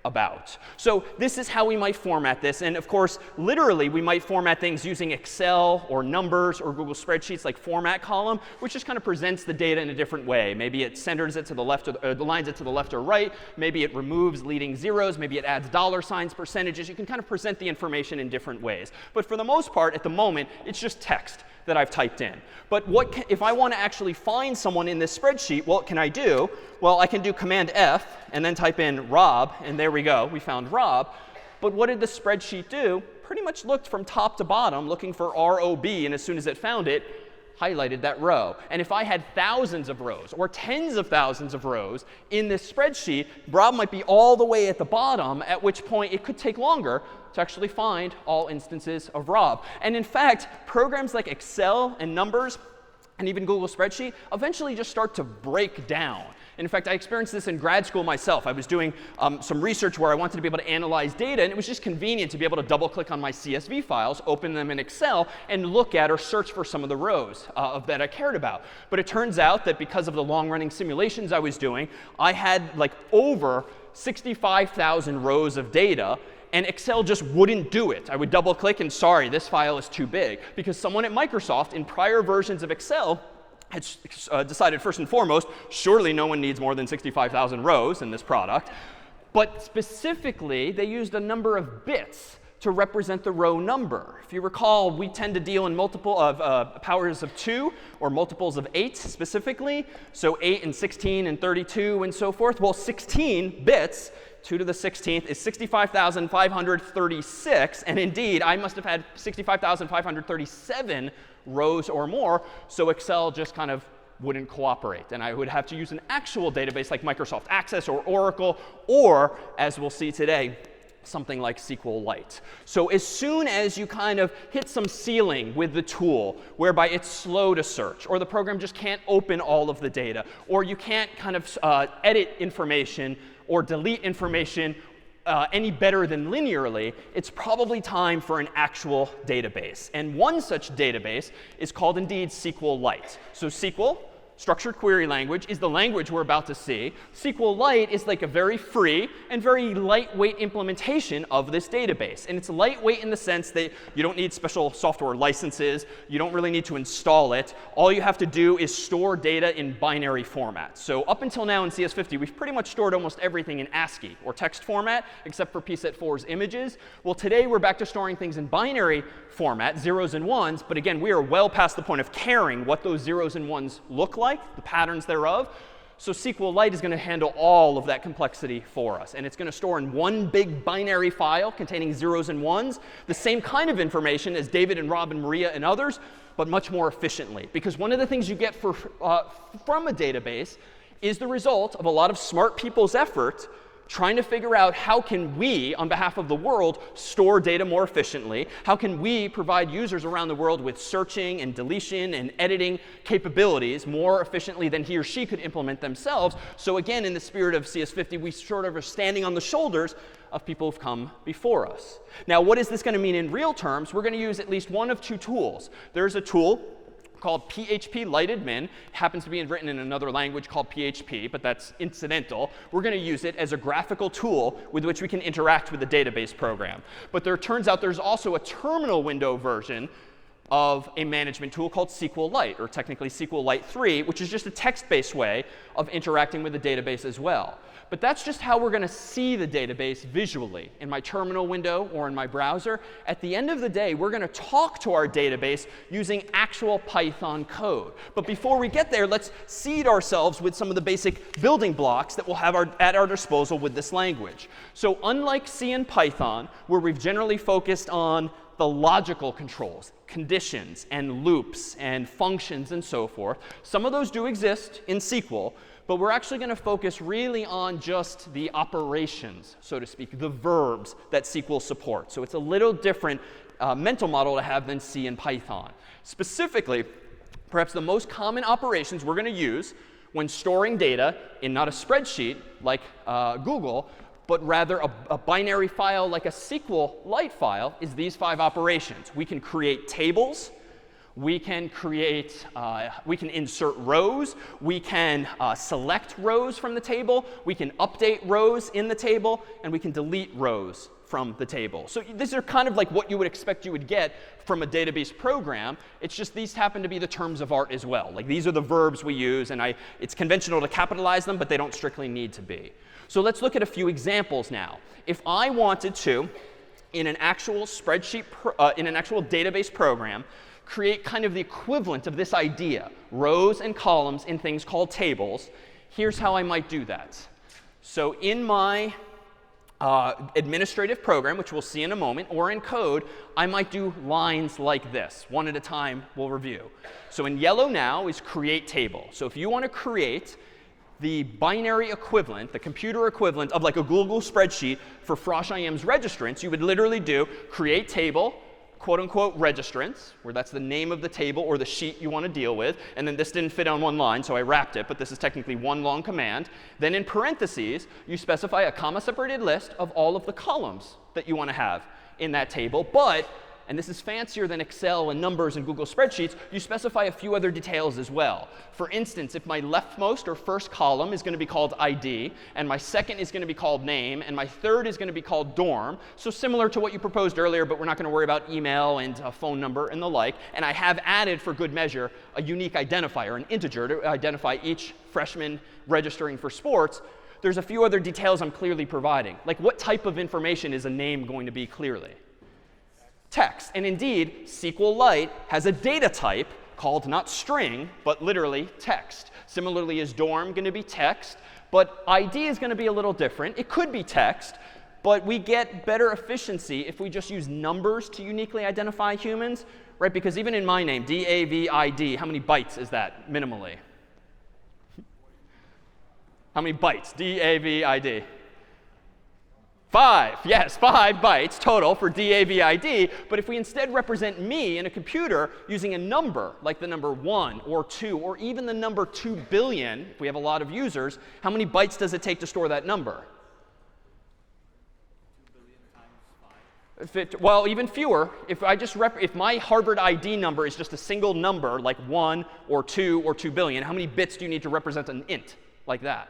Speaker 1: about. So this is how we might format this. And of course, literally, we might format things using Excel or numbers or Google Spreadsheets like format column, which just kind of presents the data in a different way. Maybe it centers it to the left, or aligns it to the left or right. Maybe it removes leading zeros. Maybe it adds dollar signs, percentages. You can kind of present the information in different ways. But for the most part, at the moment, it's just text that I've typed in. But if I want to actually find someone in this spreadsheet, what can I do? Well, I can do Command F and then type in Rob, and there we go. We found Rob. But what did the spreadsheet do? Pretty much looked from top to bottom, looking for ROB, and as soon as it found it, highlighted that row. And if I had thousands of rows or tens of thousands of rows in this spreadsheet, Rob might be all the way at the bottom, at which point it could take longer to actually find all instances of Rob. And in fact, programs like Excel and numbers and even Google Spreadsheet eventually just start to break down. And in fact, I experienced this in grad school myself. I was doing some research where I wanted to be able to analyze data, and it was just convenient to be able to double click on my CSV files, open them in Excel, and look at or search for some of the rows that I cared about. But it turns out that because of the long-running simulations I was doing, I had like over 65,000 rows of data, and Excel just wouldn't do it. I would double click and sorry, this file is too big. Because someone at Microsoft in prior versions of Excel had decided first and foremost, surely no one needs more than 65,000 rows in this product. But specifically, they used a number of bits to represent the row number. If you recall, we tend to deal in multiple of powers of 2 or multiples of 8 specifically. So 8 and 16 and 32 and so forth. Well, 16 bits, 2 to the 16th, is 65,536. And indeed, I must have had 65,537 rows or more. So Excel just kind of wouldn't cooperate. And I would have to use an actual database like Microsoft Access or Oracle, or, as we'll see today, something like SQLite. So as soon as you kind of hit some ceiling with the tool, whereby it's slow to search, or the program just can't open all of the data, or you can't kind of edit information or delete information any better than linearly, it's probably time for an actual database. And one such database is called indeed SQLite. So SQL, structured query language, is the language we're about to see. SQLite is like a very free and very lightweight implementation of this database. And it's lightweight in the sense that you don't need special software licenses. You don't really need to install it. All you have to do is store data in binary format. So up until now in CS50, we've pretty much stored almost everything in ASCII or text format, except for pset4's images. Well, today we're back to storing things in binary format, zeros and ones. But again, we are well past the point of caring what those zeros and ones look like, the patterns thereof. So SQLite is going to handle all of that complexity for us. And it's going to store in one big binary file containing zeros and ones the same kind of information as David and Rob and Maria and others, but much more efficiently. Because one of the things you get from a database is the result of a lot of smart people's effort trying to figure out how can we, on behalf of the world, store data more efficiently? How can we provide users around the world with searching and deletion and editing capabilities more efficiently than he or she could implement themselves? So again, in the spirit of CS50, we sort of are standing on the shoulders of people who've come before us. Now, what is this going to mean in real terms? We're going to use at least one of two tools. There's a tool called PHP Lite-Admin. It happens to be written in another language called PHP, but that's incidental. We're going to use it as a graphical tool with which we can interact with the database program. But there turns out there's also a terminal window version of a management tool called SQLite, or technically SQLite 3, which is just a text-based way of interacting with the database as well. But that's just how we're going to see the database visually in my terminal window or in my browser. At the end of the day, we're going to talk to our database using actual Python code. But before we get there, let's seed ourselves with some of the basic building blocks that we'll have at our disposal with this language. So unlike C and Python, where we've generally focused on the logical controls, conditions and loops and functions and so forth, some of those do exist in SQL. But we're actually going to focus really on just the operations, so to speak, the verbs that SQL supports. So it's a little different mental model to have than C and Python. Specifically, perhaps the most common operations we're going to use when storing data in not a spreadsheet like Google, but rather a binary file like a SQLite file is these 5 operations. We can create tables. We can create, we can insert rows. We can select rows from the table. We can update rows in the table. And we can delete rows from the table. So these are kind of like what you would expect you would get from a database program. It's just these happen to be the terms of art as well. Like these are the verbs we use. And it's conventional to capitalize them, but they don't strictly need to be. So let's look at a few examples now. If I wanted to, in an actual spreadsheet, in an actual database program, create kind of the equivalent of this idea, rows and columns in things called tables, here's how I might do that. So in my administrative program, which we'll see in a moment, or in code, I might do lines like this. One at a time, we'll review. So in yellow now is create table. So if you want to create the binary equivalent, the computer equivalent of like a Google spreadsheet for Frosh IM's registrants, you would literally do create table, quote unquote registrants, where that's the name of the table or the sheet you want to deal with. And then this didn't fit on one line, so I wrapped it, but this is technically one long command. Then in parentheses, you specify a comma-separated list of all of the columns that you want to have in that table. But, and this is fancier than Excel and numbers and Google spreadsheets, you specify a few other details as well. For instance, if my leftmost or first column is going to be called ID, and my second is going to be called name, and my third is going to be called dorm, so similar to what you proposed earlier, but we're not going to worry about email and a phone number and the like, and I have added, for good measure, a unique identifier, an integer, to identify each freshman registering for sports, there's a few other details I'm clearly providing. Like what type of information is a name going to be clearly? Text. And indeed, SQLite has a data type called not string, but literally text. Similarly, is dorm going to be text? But ID is going to be a little different. It could be text, but we get better efficiency if we just use numbers to uniquely identify humans, right? Because even in my name, D-A-V-I-D, how many bytes is that minimally? How many bytes? D-A-V-I-D. 5, yes, 5 bytes total for DAVID. But if we instead represent me in a computer using a number, like the number 1 or 2, or even the number 2 billion, if we have a lot of users, how many bytes does it take to store that number?
Speaker 2: 2 billion times 5.
Speaker 1: Well, even fewer. If my Harvard ID number is just a single number, like 1 or 2 or 2 billion, how many bits do you need to represent an int like that?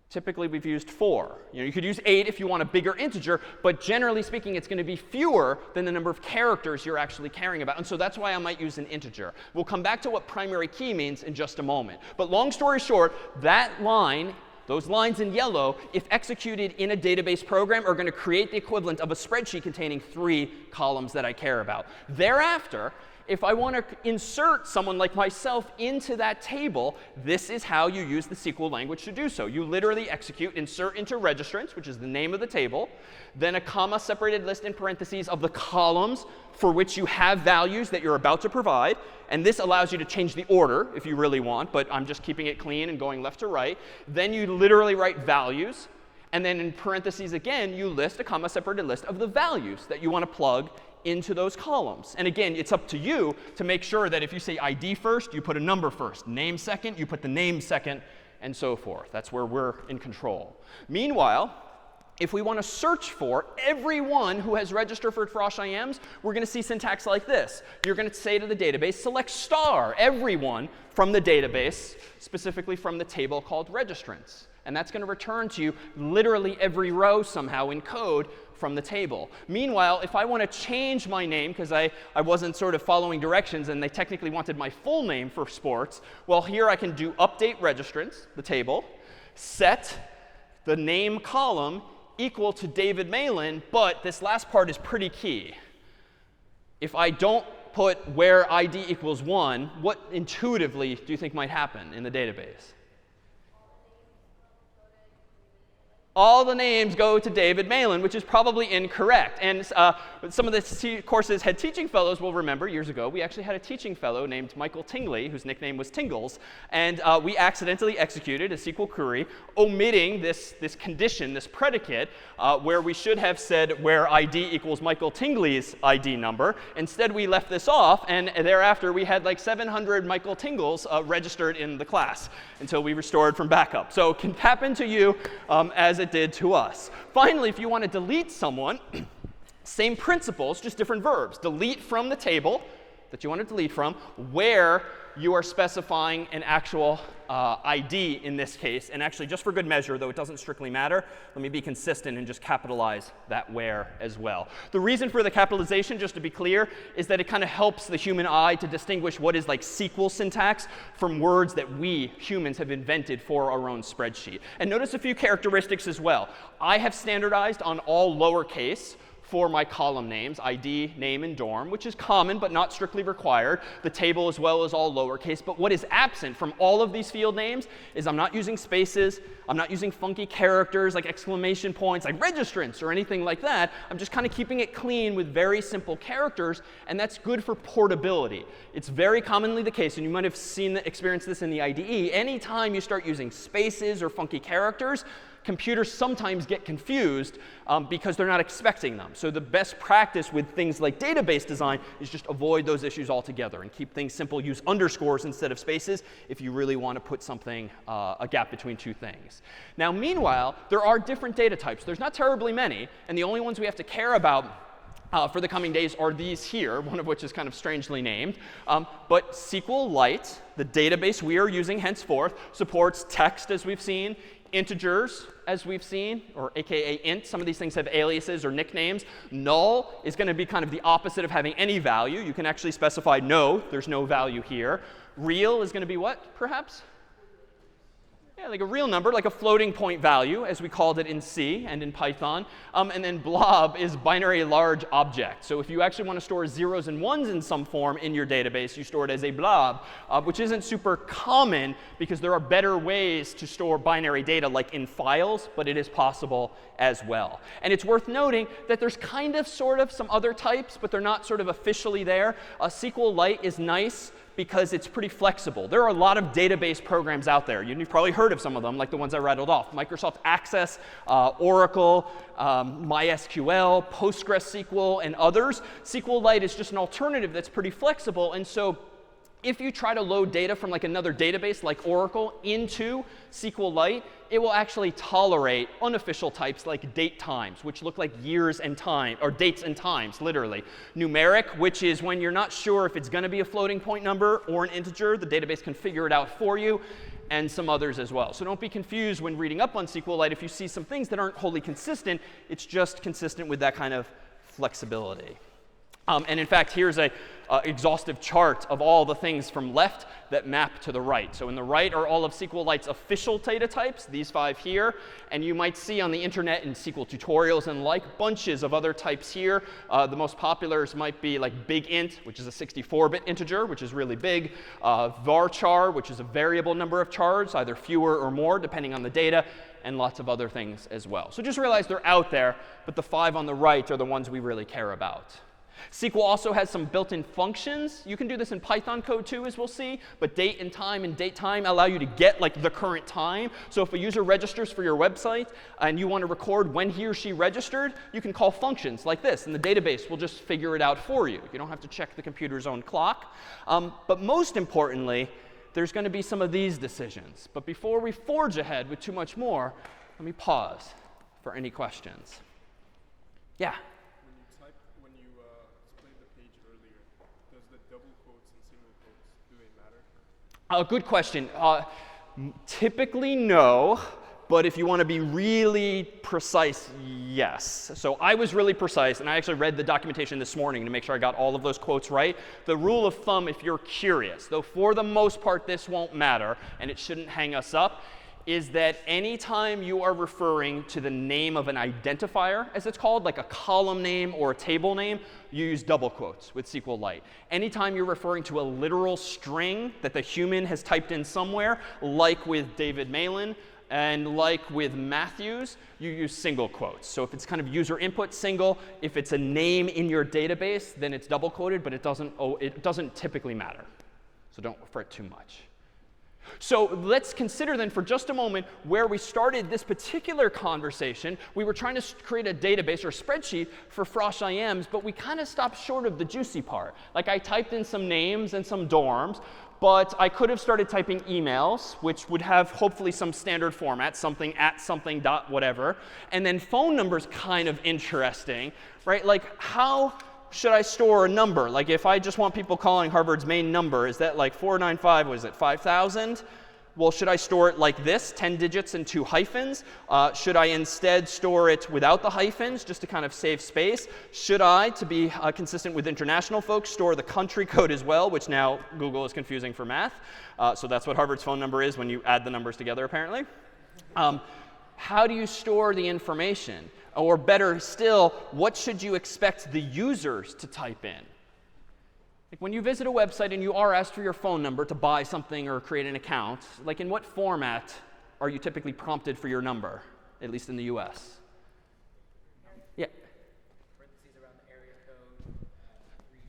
Speaker 1: Typically, we've used 4. You could use 8 if you want a bigger integer, but generally speaking, it's going to be fewer than the number of characters you're actually caring about. And so that's why I might use an integer. We'll come back to what primary key means in just a moment. But long story short, that line, those lines in yellow, if executed in a database program, are going to create the equivalent of a spreadsheet containing 3 columns that I care about. Thereafter, if I want to insert someone like myself into that table, this is how you use the SQL language to do so. You literally execute insert into registrants, which is the name of the table, then a comma-separated list in parentheses of the columns for which you have values that you're about to provide. And this allows you to change the order if you really want, but I'm just keeping it clean and going left to right. Then you literally write values. And then in parentheses again, you list a comma-separated list of the values that you want to plug into those columns. And again, it's up to you to make sure that if you say ID first, you put a number first. Name second, you put the name second, and so forth. That's where we're in control. Meanwhile, if we want to search for everyone who has registered for Frosh IMs, we're going to see syntax like this. You're going to say to the database, select star everyone from the database, specifically from the table called registrants. And that's going to return to you literally every row somehow in code from the table. Meanwhile, if I want to change my name because I wasn't sort of following directions and they technically wanted my full name for sports, well, here I can do update registrants, the table, set the name column equal to David Malan, but this last part is pretty key. If I don't put where ID equals 1, what intuitively do you think might happen in the database? All the names go to David Malan, which is probably incorrect. And some of the course's head teaching fellows will remember years ago, we actually had a teaching fellow named Michael Tingley, whose nickname was Tingles. And we accidentally executed a SQL query omitting this condition, this predicate, where we should have said where ID equals Michael Tingley's ID number. Instead, we left this off. And thereafter, we had like 700 Michael Tingles registered in the class until we restored from backup. So it can happen to you as it did to us. Finally, if you want to delete someone, same principles, just different verbs. Delete from the table, that you want to delete from, where you are specifying an actual ID in this case. And actually, just for good measure, though it doesn't strictly matter, let me be consistent and just capitalize that where as well. The reason for the capitalization, just to be clear, is that it kind of helps the human eye to distinguish what is like SQL syntax from words that we humans have invented for our own spreadsheet. And notice a few characteristics as well. I have standardized on all lowercase for my column names, ID, name, and dorm, which is common but not strictly required. The table as well is all lowercase. But what is absent from all of these field names is I'm not using spaces. I'm not using funky characters like exclamation points, like registrants or anything like that. I'm just kind of keeping it clean with very simple characters. And that's good for portability. It's very commonly the case, and you might have experienced this in the IDE. Anytime you start using spaces or funky characters, computers sometimes get confused because they're not expecting them. So the best practice with things like database design is just avoid those issues altogether and keep things simple. Use underscores instead of spaces if you really want to put something, a gap between two things. Now, meanwhile, there are different data types. There's not terribly many, and the only ones we have to care about for the coming days are these here, one of which is kind of strangely named. But SQLite, the database we are using henceforth, supports text, as we've seen, integers, as we've seen, or aka int. Some of these things have aliases or nicknames. Null is going to be kind of the opposite of having any value. You can actually specify no, there's no value here. Real is going to be what, perhaps? Yeah, like a real number, like a floating point value, as we called it in C and in Python. And then blob is binary large object. So if you actually want to store zeros and ones in some form in your database, you store it as a blob, which isn't super common because there are better ways to store binary data, like in files, but it is possible as well. And it's worth noting that there's kind of sort of some other types, but they're not sort of officially there. SQLite is nice because it's pretty flexible. There are a lot of database programs out there. You've probably heard of some of them, like the ones I rattled off. Microsoft Access, Oracle, MySQL, PostgreSQL, and others. SQLite is just an alternative that's pretty flexible. And so if you try to load data from like another database like Oracle into SQLite, it will actually tolerate unofficial types like date times, which look like years and time, or dates and times, literally. Numeric, which is when you're not sure if it's going to be a floating point number or an integer. The database can figure it out for you, and some others as well. So don't be confused when reading up on SQLite if you see some things that aren't wholly consistent. It's just consistent with that kind of flexibility. And in fact, here's a exhaustive chart of all the things from left that map to the right. So in the right are all of SQLite's official data types, these 5 here. And you might see on the internet in SQL tutorials and like bunches of other types here. The most populars might be like big int, which is a 64-bit integer, which is really big. Varchar, which is a variable number of chars, either fewer or more, depending on the data. And lots of other things as well. So just realize they're out there, but the 5 on the right are the ones we really care about. SQL also has some built-in functions. You can do this in Python code too, as we'll see. But date and date time allow you to get like the current time. So if a user registers for your website and you want to record when he or she registered, you can call functions like this. And the database will just figure it out for you. You don't have to check the computer's own clock. But most importantly, there's going to be some of these decisions. But before we forge ahead with too much more, let me pause for any questions. Yeah? Good question. Typically, no. But if you want to be really precise, yes. So I was really precise, and I actually read the documentation this morning to make sure I got all of those quotes right. The rule of thumb, if you're curious, though for the most part this won't matter, and it shouldn't hang us up, is that anytime you are referring to the name of an identifier, as it's called, like a column name or a table name, you use double quotes with SQLite. Anytime you're referring to a literal string that the human has typed in somewhere, like with David Malan, and like with Matthews, you use single quotes. So if it's kind of user input, single. If it's a name in your database, then it's double quoted, but it doesn't typically matter. So don't fret too much. So let's consider then for just a moment where we started this particular conversation. We were trying to create a database or a spreadsheet for Frosh IMs, but we kind of stopped short of the juicy part. Like I typed in some names and some dorms, but I could have started typing emails, which would have hopefully some standard format, something at something dot whatever. And then phone numbers kind of interesting, right? Like how should I store a number? Like if I just want people calling Harvard's main number, is that like 495, was it 5,000? Well, should I store it like this, 10 digits and 2 hyphens? Should I instead store it without the hyphens, just to kind of save space? Should I, to be consistent with international folks, store the country code as well, which now Google is confusing for math? So that's what Harvard's phone number is when you add the numbers together, apparently. How do you store the information? Or better still, what should you expect the users to type in? Like when you visit a website and you are asked for your phone number to buy something or create an account, like in what format are you typically prompted for your number, at least in the US? Yeah.
Speaker 2: Parentheses around the area code, 3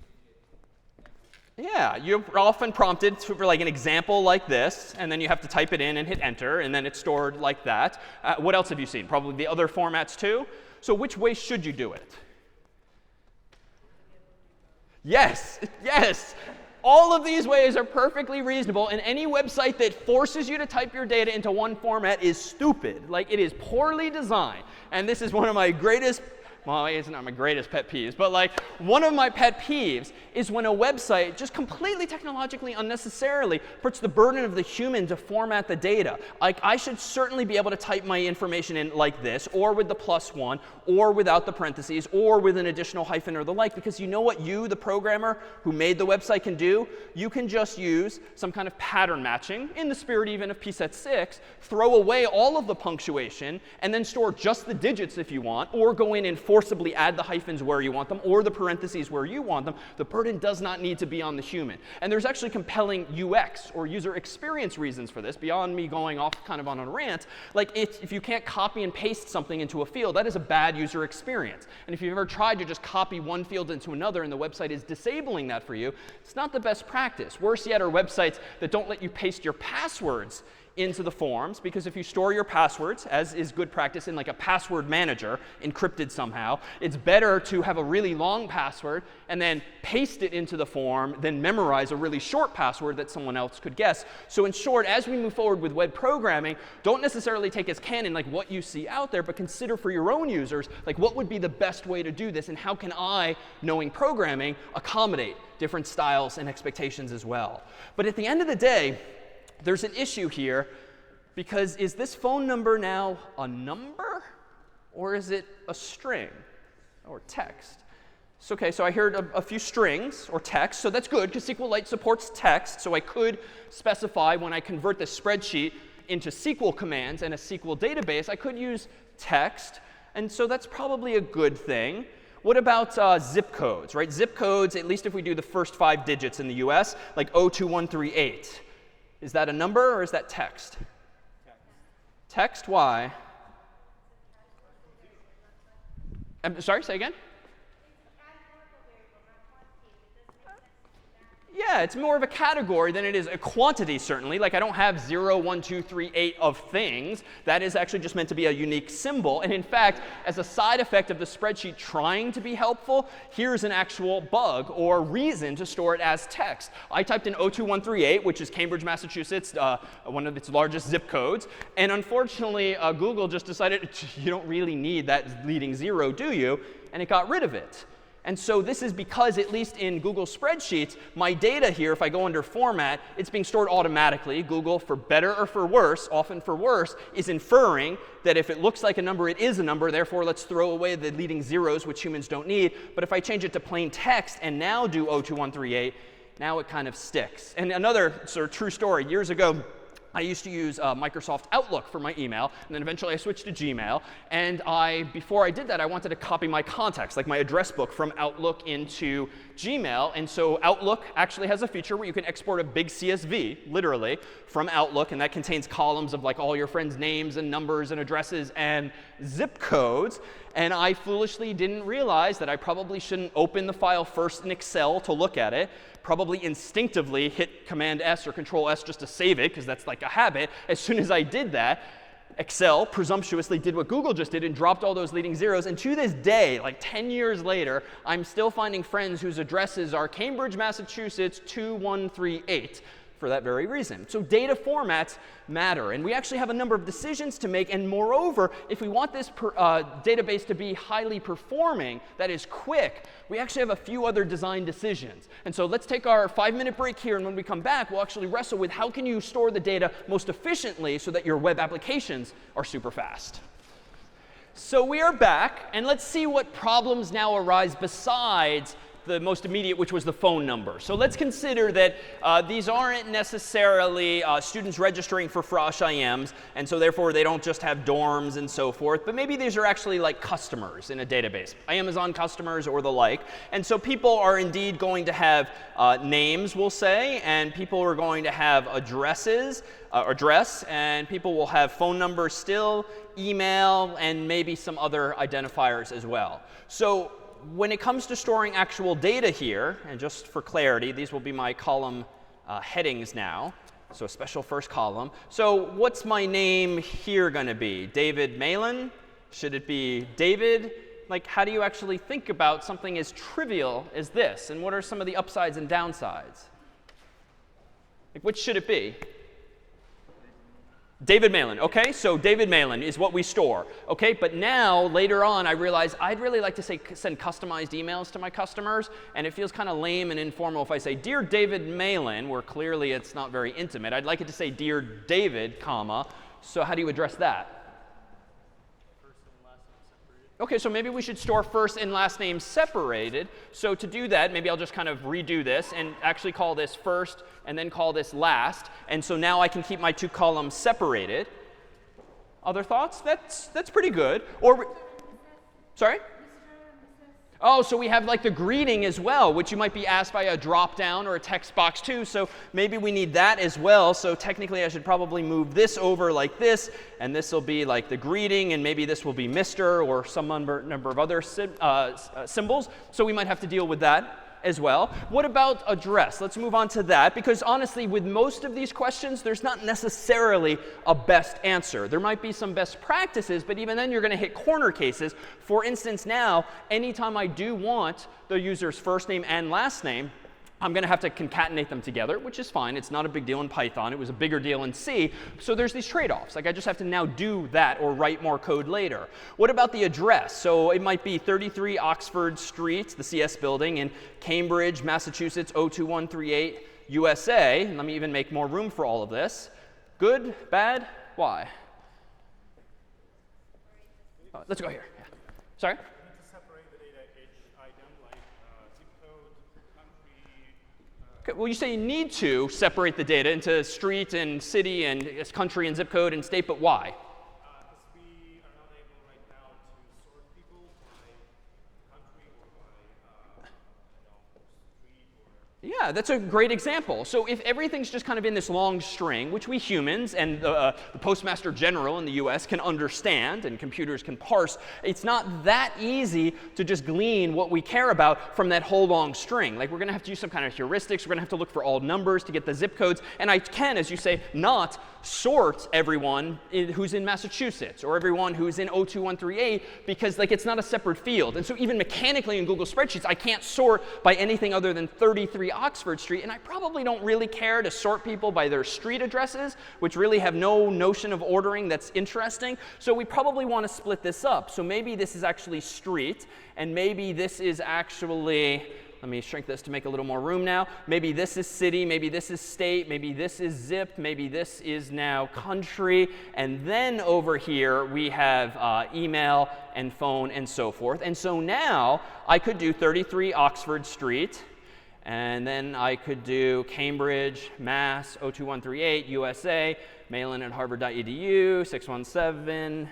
Speaker 2: digit.
Speaker 1: Yeah, you're often prompted for like an example like this, and then you have to type it in and hit enter, and then it's stored like that. What else have you seen? Probably the other formats too. So which way should you do it? Yes, yes. All of these ways are perfectly reasonable, and any website that forces you to type your data into one format is stupid. Like, it is poorly designed. And this is one of my greatest, well, it's not my greatest pet peeves, but like one of my pet peeves is when a website just completely technologically unnecessarily puts the burden of the human to format the data. Like, I should certainly be able to type my information in like this, or with the +1, or without the parentheses, or with an additional hyphen or the like, because you know what you, the programmer who made the website, can do? You can just use some kind of pattern matching, in the spirit even of pset 6, throw away all of the punctuation, and then store just the digits if you want, or go in and forcibly add the hyphens where you want them, or the parentheses where you want them. The burden does not need to be on the human. And there's actually compelling UX, or user experience reasons for this, beyond me going off kind of on a rant. Like, if you can't copy and paste something into a field, that is a bad user experience. And if you've ever tried to just copy one field into another and the website is disabling that for you, it's not the best practice. Worse yet are websites that don't let you paste your passwords into the forms, because if you store your passwords, as is good practice, in like a password manager, encrypted somehow, it's better to have a really long password and then paste it into the form than memorize a really short password that someone else could guess. So in short, as we move forward with web programming, don't necessarily take as canon like what you see out there, but consider for your own users, like what would be the best way to do this, and how can I, knowing programming, accommodate different styles and expectations as well. But at the end of the day, there's an issue here, because is this phone number now a number, or is it a string or text? So, OK, so I heard a few strings or text. So that's good, because SQLite supports text. So I could specify when I convert this spreadsheet into SQL commands and a SQL database, I could use text. And so that's probably a good thing. What about zip codes, right? Zip codes, at least if we do the first 5 digits in the US, like 02138. Is that a number, or is that text? Text, why? I'm sorry, say again? Yeah, it's more of a category than it is a quantity, certainly. Like, I don't have 0, 1, 2, 3, 8 of things. That is actually just meant to be a unique symbol. And in fact, as a side effect of the spreadsheet trying to be helpful, here's an actual bug or reason to store it as text. I typed in 02138, which is Cambridge, Massachusetts, one of its largest zip codes. And unfortunately, Google just decided, you don't really need that leading 0, do you? And it got rid of it. And so this is because, at least in Google Spreadsheets, my data here, if I go under Format, it's being stored automatically. Google, for better or for worse, often for worse, is inferring that if it looks like a number, it is a number. Therefore, let's throw away the leading zeros, which humans don't need. But if I change it to plain text and now do 02138, now it kind of sticks. And another sort of true story, years ago, I used to use Microsoft Outlook for my email, and then eventually I switched to Gmail. And before I did that, I wanted to copy my contacts, like my address book, from Outlook into Gmail. And so Outlook actually has a feature where you can export a big CSV, literally, from Outlook, and that contains columns of like all your friends' names and numbers and addresses and zip codes. And I foolishly didn't realize that I probably shouldn't open the file first in Excel to look at it, probably instinctively hit Command-S or Control-S just to save it, because that's like a habit. As soon as I did that, Excel presumptuously did what Google just did and dropped all those leading zeros. And to this day, like 10 years later, I'm still finding friends whose addresses are Cambridge, Massachusetts, 2138. for that very reason. So data formats matter. And we actually have a number of decisions to make. And moreover, if we want this database to be highly performing, that is quick, we actually have a few other design decisions. And so let's take our 5-minute break here. And when we come back, we'll actually wrestle with how can you store the data most efficiently so that your web applications are super fast. So we are back. And let's see what problems now arise besides the most immediate, which was the phone number. So let's consider that these aren't necessarily students registering for Frosh IMs, and so therefore they don't just have dorms and so forth, but maybe these are actually like customers in a database, Amazon customers or the like. And so people are indeed going to have names, we'll say, and people are going to have addresses, and people will have phone numbers still, email, and maybe some other identifiers as well. So when it comes to storing actual data here, and just for clarity, these will be my column headings now. So a special first column. So what's my name here going to be? David Malan? Should it be David? Like, how do you actually think about something as trivial as this? And what are some of the upsides and downsides? Like, which should it be? David Malan. OK, so David Malan is what we store. OK, but now, later on, I realize I'd really like to send customized emails to my customers. And it feels kind of lame and informal if I say, Dear David Malan, where clearly it's not very intimate. I'd like it to say, Dear David, comma. So how do you address that? OK, so maybe we should store first and last name separated. So to do that, maybe I'll just kind of redo this and actually call this first and then call this last. And so now I can keep my 2 columns separated. Other thoughts? That's pretty good. Or, sorry? Oh, so we have like the greeting as well, which you might be asked by a drop-down or a text box too. So maybe we need that as well. So technically, I should probably move this over like this. And this will be like the greeting. And maybe this will be Mr. or some number of other symbols. So we might have to deal with that as well. What about address? Let's move on to that. Because honestly, with most of these questions, there's not necessarily a best answer. There might be some best practices, but even then you're going to hit corner cases. For instance, now, anytime I do want the user's first name and last name, I'm going to have to concatenate them together, which is fine. It's not a big deal in Python. It was a bigger deal in C. So there's these trade-offs. Like I just have to now do that or write more code later. What about the address? So it might be 33 Oxford Street, the CS building, in Cambridge, Massachusetts, 02138, USA. And let me even make more room for all of this. Good? Bad? Why? Let's go here. Yeah. Sorry? Well, you say you need to separate the data into street and city and country and zip code and state, but why?
Speaker 2: Because we are not able right now to sort people by country or by street or...
Speaker 1: Yeah, that's a great example. So if everything's just kind of in this long string, which we humans and the Postmaster General in the US can understand and computers can parse, it's not that easy to just glean what we care about from that whole long string. Like we're going to have to use some kind of heuristics. We're going to have to look for all numbers to get the zip codes. And I can, as you say, not sort everyone who's in Massachusetts or everyone who's in 02138 because like it's not a separate field. And so even mechanically in Google Spreadsheets, I can't sort by anything other than 33 Oxford Street. And I probably don't really care to sort people by their street addresses, which really have no notion of ordering that's interesting. So we probably want to split this up. So maybe this is actually street, and maybe this is actually, let me shrink this to make a little more room now. Maybe this is city, maybe this is state, maybe this is zip, maybe this is now country. And then over here, we have email and phone and so forth. And so now I could do 33 Oxford Street. And then I could do Cambridge, Mass, 02138, USA, Malan at harvard.edu, 617.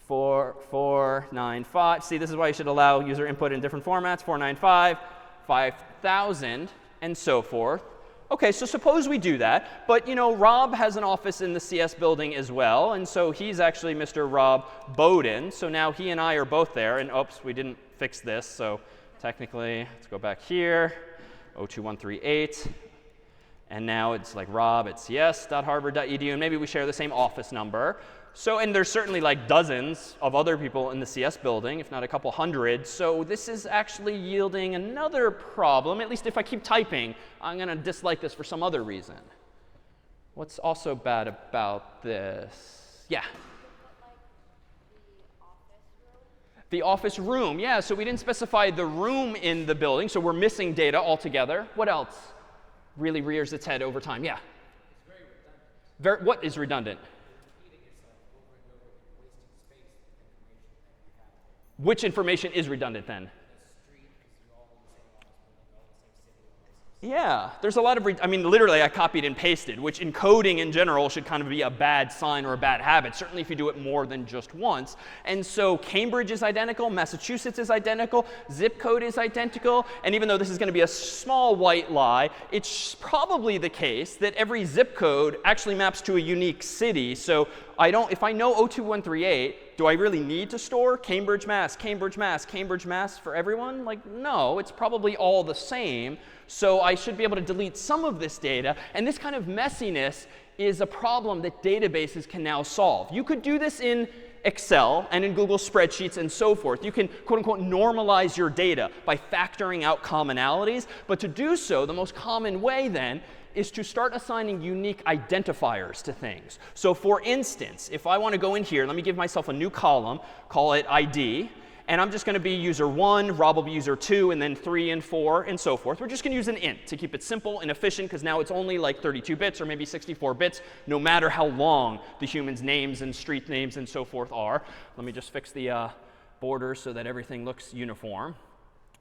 Speaker 1: 4495. See, this is why you should allow user input in different formats. 495, 5000, and so forth. OK, so suppose we do that. But you know, Rob has an office in the CS building as well. And so he's actually Mr. Rob Bowden. So now he and I are both there. And oops, we didn't fix this. So technically, let's go back here. 02138. And now it's like Rob at cs.harvard.edu. And maybe we share the same office number. So, and there's certainly like dozens of other people in the CS building, if not a couple hundred. So this is actually yielding another problem. At least if I keep typing, I'm going to dislike this for some other reason. What's also bad about this? Yeah? The office room, yeah, so we didn't specify the room in the building, so we're missing data altogether. What else really rears its head over time? Yeah?
Speaker 2: It's very redundant.
Speaker 1: What is redundant?
Speaker 2: Repeating itself over and over, wasting space with information that you have.
Speaker 1: Which information is redundant then?
Speaker 2: The street, because you're all in the same office building, all in the same city, all in the same
Speaker 1: Yeah, there's a lot of, I mean, literally I copied and pasted, which in coding in general should kind of be a bad sign or a bad habit, certainly if you do it more than just once. And so Cambridge is identical, Massachusetts is identical, zip code is identical, and even though this is going to be a small white lie, it's probably the case that every zip code actually maps to a unique city. So if I know 02138, do I really need to store Cambridge, Mass, Cambridge, Mass, Cambridge, Mass for everyone? Like, no, it's probably all the same. So I should be able to delete some of this data. And this kind of messiness is a problem that databases can now solve. You could do this in Excel and in Google spreadsheets and so forth. You can, quote unquote, normalize your data by factoring out commonalities. But to do so, the most common way then is to start assigning unique identifiers to things. So for instance, if I want to go in here, let me give myself a new column, call it ID. And I'm just going to be user 1, Rob will be user 2, and then 3 and 4, and so forth. We're just going to use an int to keep it simple and efficient, because now it's only like 32 bits or maybe 64 bits, no matter how long the human's names and street names and so forth are. Let me just fix the borders so that everything looks uniform.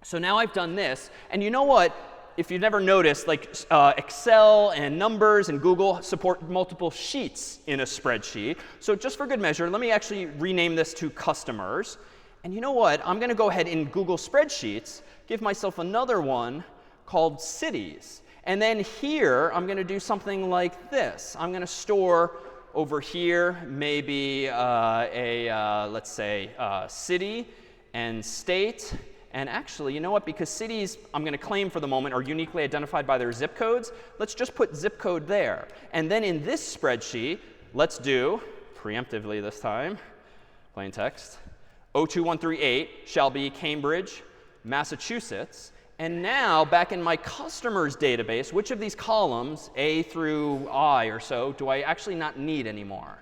Speaker 1: So now I've done this. And you know what? If you've never noticed, like Excel and Numbers and Google support multiple sheets in a spreadsheet. So just for good measure, let me actually rename this to customers. And you know what? I'm going to go ahead in Google Spreadsheets, give myself another one called cities. And then here, I'm going to do something like this. I'm going to store over here maybe let's say, city and state. And actually, you know what? Because cities, I'm going to claim for the moment, are uniquely identified by their zip codes, let's just put zip code there. And then in this spreadsheet, let's do, preemptively this time, plain text, 02138 shall be Cambridge, Massachusetts. And now, back in my customers database, which of these columns, A through I or so, do I actually not need anymore?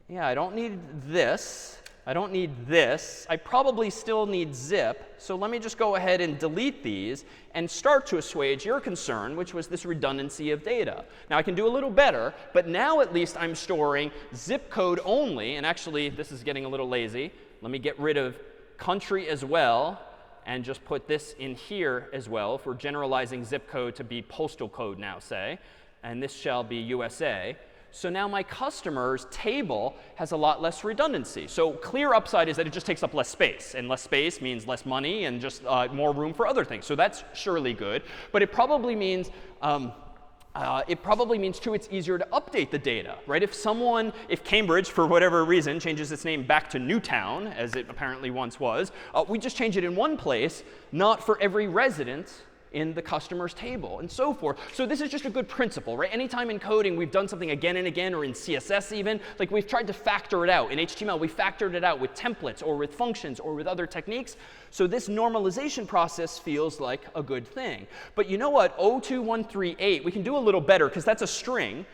Speaker 1: Yeah, I don't need this. I don't need this. I probably still need zip. So let me just go ahead and delete these and start to assuage your concern, which was this redundancy of data. Now, I can do a little better, but now at least I'm storing zip code only. And actually, this is getting a little lazy. Let me get rid of country as well and just put this in here as well, if we're generalizing zip code to be postal code now, say. And this shall be USA. So now my customers table has a lot less redundancy. So clear upside is that it just takes up less space. And less space means less money and just more room for other things. So that's surely good. But it probably means too, it's easier to update the data, right? If Cambridge, for whatever reason, changes its name back to Newtown, as it apparently once was, we just change it in one place, not for every resident in the customer's table, and so forth. So this is just a good principle, right? Anytime in coding we've done something again and again, or in CSS even, like we've tried to factor it out. In HTML, we factored it out with templates or with functions or with other techniques. So this normalization process feels like a good thing. But you know what? 02138, we can do a little better, because that's a string.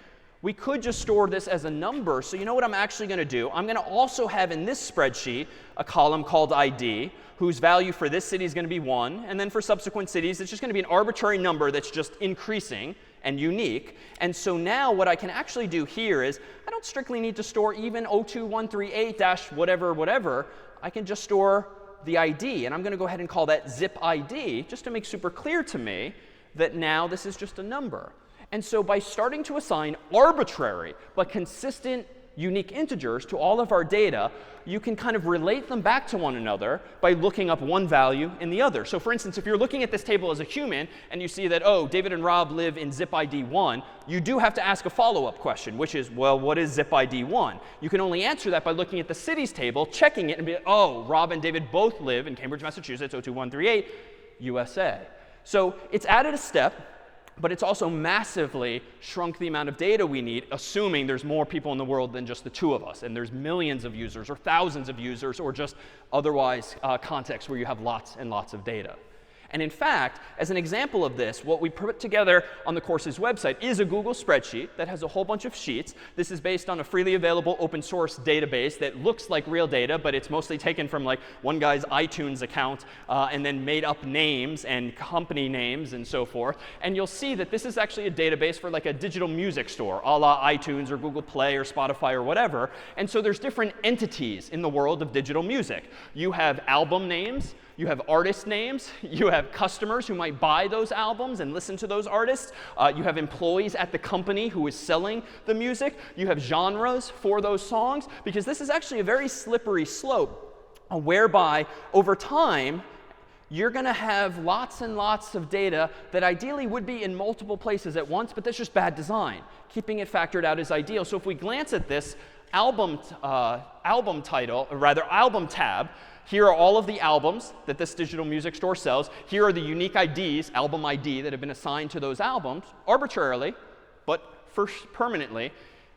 Speaker 1: We could just store this as a number. So you know what I'm actually going to do? I'm going to also have in this spreadsheet a column called ID, whose value for this city is going to be 1. And then for subsequent cities, it's just going to be an arbitrary number that's just increasing and unique. And so now what I can actually do here is I don't strictly need to store even 02138-whatever, whatever. I can just store the ID. And I'm going to go ahead and call that zip ID, just to make super clear to me that now this is just a number. And so by starting to assign arbitrary but consistent unique integers to all of our data, you can kind of relate them back to one another by looking up one value in the other. So for instance, if you're looking at this table as a human and you see that, oh, David and Rob live in zip ID 1, you do have to ask a follow-up question, which is, well, what is zip ID 1? You can only answer that by looking at the cities table, checking it, and be like, oh, Rob and David both live in Cambridge, Massachusetts, 02138, USA. So it's added a step. But it's also massively shrunk the amount of data we need, assuming there's more people in the world than just the two of us. And there's millions of users or thousands of users or just otherwise contexts where you have lots and lots of data. And in fact, as an example of this, what we put together on the course's website is a Google spreadsheet that has a whole bunch of sheets. This is based on a freely available open source database that looks like real data, but it's mostly taken from like one guy's iTunes account and then made up names and company names and so forth. And you'll see that this is actually a database for like a digital music store, a la iTunes or Google Play or Spotify or whatever. And so there's different entities in the world of digital music. You have album names. You have artist names. You have customers who might buy those albums and listen to those artists. You have employees at the company who is selling the music. You have genres for those songs, because this is actually a very slippery slope whereby over time you're going to have lots and lots of data that ideally would be in multiple places at once, but that's just bad design. Keeping it factored out is ideal. So if we glance at this album title, or rather album tab, here are all of the albums that this digital music store sells. Here are the unique IDs, album ID, that have been assigned to those albums arbitrarily, but first permanently.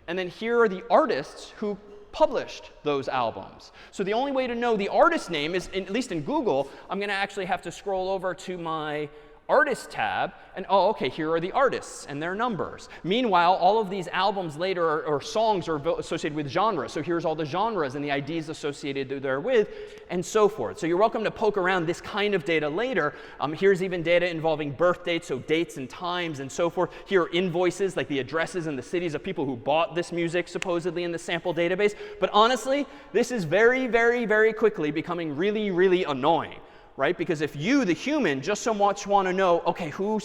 Speaker 1: And then here are the artists who published those albums. So the only way to know the artist name is, at least in Google, I'm going to actually have to scroll over to my Artist tab, and oh, OK, here are the artists and their numbers. Meanwhile, all of these albums later or songs are associated with genres. So here's all the genres and the IDs associated therewith, and so forth. So you're welcome to poke around this kind of data later. Here's even data involving birth dates, so dates and times and so forth. Here are invoices, like the addresses and the cities of people who bought this music supposedly in the sample database. But honestly, this is very, very, very quickly becoming really, really annoying. Right? Because if you, the human, just so much want to know, OK, who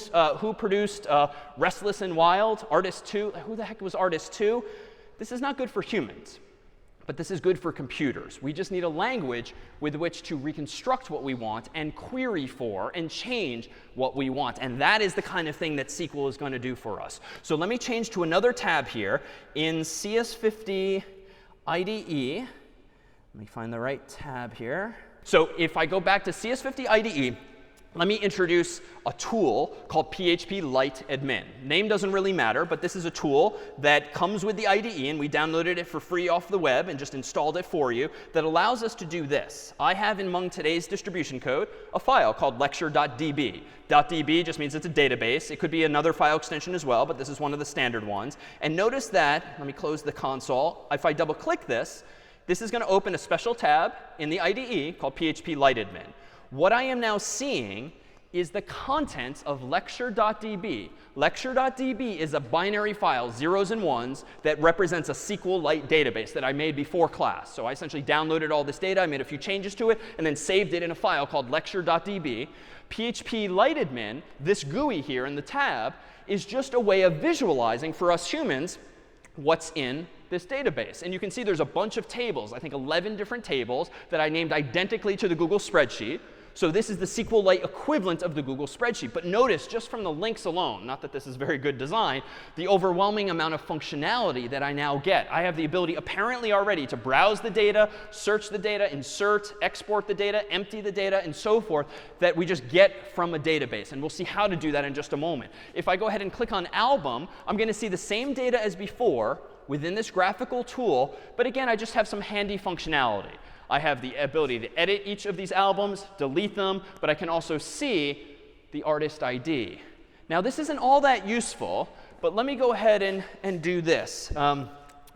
Speaker 1: produced Restless and Wild, Artist 2, who the heck was Artist 2? This is not good for humans. But this is good for computers. We just need a language with which to reconstruct what we want and query for and change what we want. And that is the kind of thing that SQL is going to do for us. So let me change to another tab here in CS50 IDE. Let me find the right tab here. So if I go back to CS50 IDE, let me introduce a tool called PHP Lite Admin. Name doesn't really matter, but this is a tool that comes with the IDE, and we downloaded it for free off the web and just installed it for you, that allows us to do this. I have among today's distribution code a file called lecture.db. .db just means it's a database. It could be another file extension as well, but this is one of the standard ones. And notice that, let me close the console. If I double click this, this is going to open a special tab in the IDE called PHP Lite Admin. What I am now seeing is the contents of lecture.db. Lecture.db is a binary file, zeros and ones, that represents a SQLite database that I made before class. So I essentially downloaded all this data, I made a few changes to it, and then saved it in a file called lecture.db. PHP Lite Admin, this GUI here in the tab, is just a way of visualizing for us humans what's in this database. And you can see there's a bunch of tables, I think 11 different tables that I named identically to the Google spreadsheet. So this is the SQLite equivalent of the Google spreadsheet. But notice, just from the links alone, not that this is very good design, the overwhelming amount of functionality that I now get. I have the ability, apparently already, to browse the data, search the data, insert, export the data, empty the data, and so forth, that we just get from a database. And we'll see how to do that in just a moment. If I go ahead and click on album, I'm going to see the same data as before within this graphical tool. But again, I just have some handy functionality. I have the ability to edit each of these albums, delete them, but I can also see the artist ID. Now, this isn't all that useful, but let me go ahead and do this.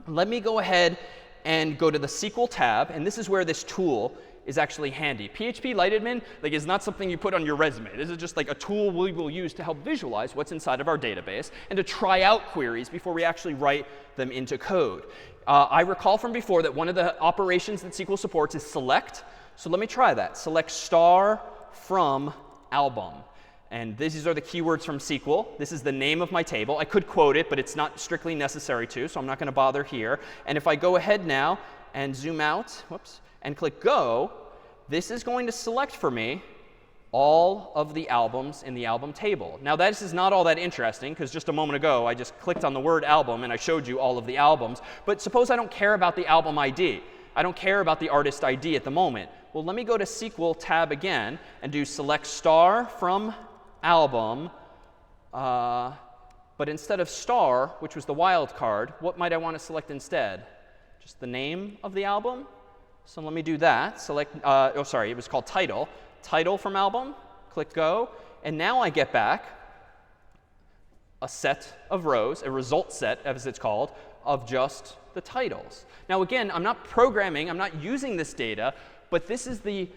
Speaker 1: Let me go ahead and go to the SQL tab, and this is where this tool is actually handy. PHP Lite Admin is not something you put on your resume. This is just like a tool we will use to help visualize what's inside of our database and to try out queries before we actually write them into code. I recall from before that one of the operations that SQL supports is select. So let me try that. Select star from album. And these are the keywords from SQL. This is the name of my table. I could quote it, but it's not strictly necessary to, so I'm not going to bother here. And if I go ahead now and zoom out, whoops, and click Go, this is going to select for me all of the albums in the album table. Now, this is not all that interesting, because just a moment ago, I just clicked on the word album, and I showed you all of the albums. But suppose I don't care about the album ID. I don't care about the artist ID at the moment. Well, let me go to SQL tab again and do select star from album. But instead of star, which was the wild card, what might I want to select instead? Just the name of the album? So let me do that. Select, it was called title. Title from album, click Go, and now I get back a set of rows, a result set, as it's called, of just the titles. Now, again, I'm not programming. I'm not using this data. But this is the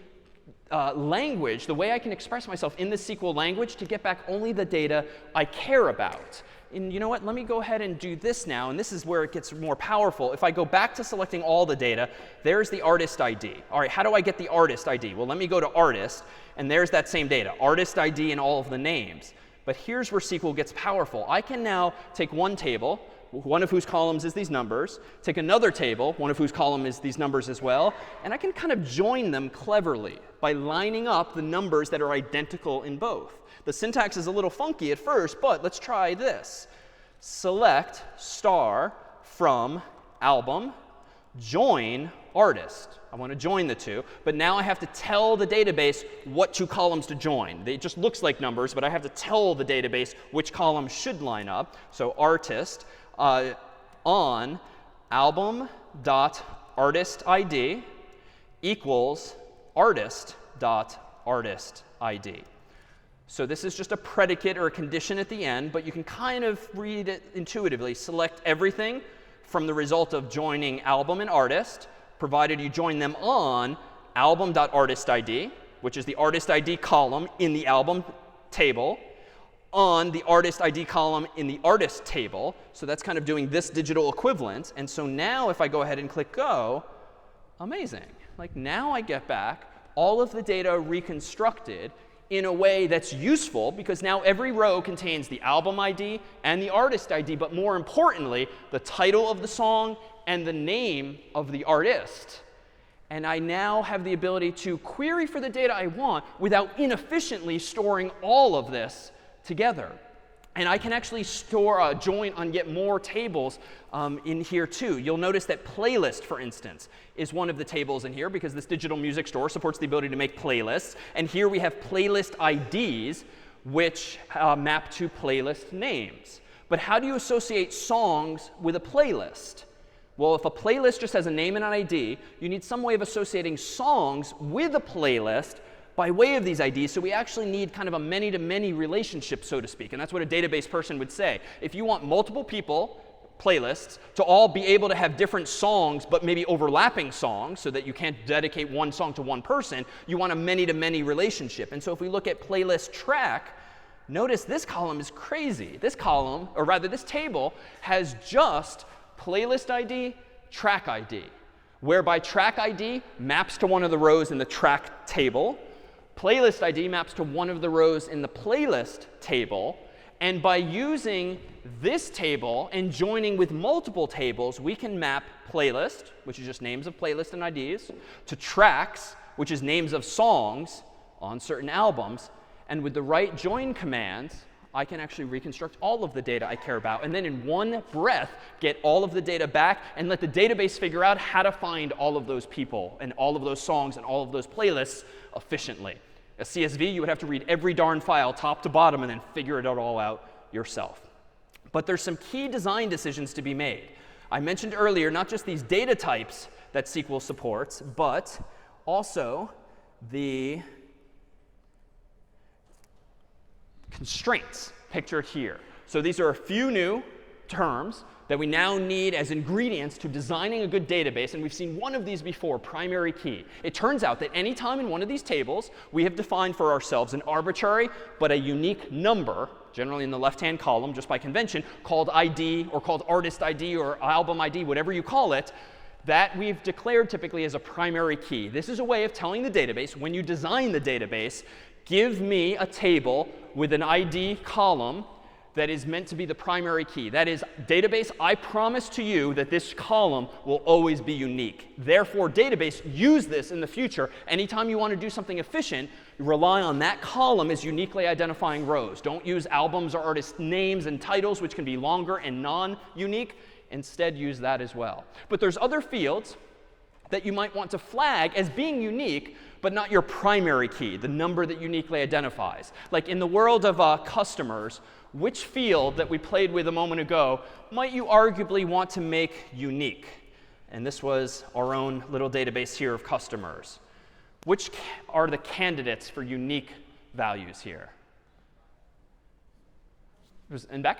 Speaker 1: language, the way I can express myself in the SQL language to get back only the data I care about. And you know what? Let me go ahead and do this now. And this is where it gets more powerful. If I go back to selecting all the data, there's the artist ID. All right, how do I get the artist ID? Well, let me go to artist. And there's that same data, artist ID and all of the names. But here's where SQL gets powerful. I can now take one table, one of whose columns is these numbers, take another table, one of whose column is these numbers as well, and I can kind of join them cleverly by lining up the numbers that are identical in both. The syntax is a little funky at first, but let's try this. Select star from album, join artist. I want to join the two, but now I have to tell the database what two columns to join. It just looks like numbers, but I have to tell the database which columns should line up. So artist on album.artistID equals artist.artistID. So this is just a predicate or a condition at the end, but you can kind of read it intuitively. Select everything from the result of joining album and artist, provided you join them on album.artistID, which is the artist ID column in the album table, on the artist ID column in the artist table. So that's kind of doing this digital equivalent. And so now if I go ahead and click Go, amazing. Like now I get back all of the data reconstructed in a way that's useful, because now every row contains the album ID and the artist ID, but more importantly, the title of the song and the name of the artist. And I now have the ability to query for the data I want without inefficiently storing all of this together. And I can actually store, join on yet more tables in here too. You'll notice that playlist, for instance, is one of the tables in here because this digital music store supports the ability to make playlists. And here we have playlist IDs, which map to playlist names. But how do you associate songs with a playlist? Well, if a playlist just has a name and an ID, you need some way of associating songs with a playlist by way of these IDs. So we actually need kind of a many-to-many relationship, so to speak. And that's what a database person would say. If you want multiple people, playlists, to all be able to have different songs, but maybe overlapping songs, so that you can't dedicate one song to one person, you want a many-to-many relationship. And so if we look at playlist track, notice this column is crazy. This column, or rather this table, has just playlist ID, track ID, whereby track ID maps to one of the rows in the track table. Playlist ID maps to one of the rows in the playlist table. And by using this table and joining with multiple tables, we can map playlist, which is just names of playlists and IDs, to tracks, which is names of songs on certain albums. And with the right join commands, I can actually reconstruct all of the data I care about, and then in one breath get all of the data back and let the database figure out how to find all of those people and all of those songs and all of those playlists efficiently. A CSV, you would have to read every darn file top to bottom and then figure it all out yourself. But there's some key design decisions to be made. I mentioned earlier not just these data types that SQL supports, but also the constraints pictured here. So these are a few new terms that we now need as ingredients to designing a good database. And we've seen one of these before, primary key. It turns out that any time in one of these tables, we have defined for ourselves an arbitrary but a unique number, generally in the left-hand column, just by convention, called ID or called artist ID or album ID, whatever you call it, that we've declared typically as a primary key. This is a way of telling the database, when you design the database, give me a table with an ID column that is meant to be the primary key. That is, database, I promise to you that this column will always be unique. Therefore, database, use this in the future. Anytime you want to do something efficient, rely on that column as uniquely identifying rows. Don't use albums or artist names and titles, which can be longer and non-unique. Instead, use that as well. But there's other fields that you might want to flag as being unique, but not your primary key, the number that uniquely identifies. Like in the world of customers, which field that we played with a moment ago might you arguably want to make unique? And this was our own little database here of customers. Which are the candidates for unique values here. And back?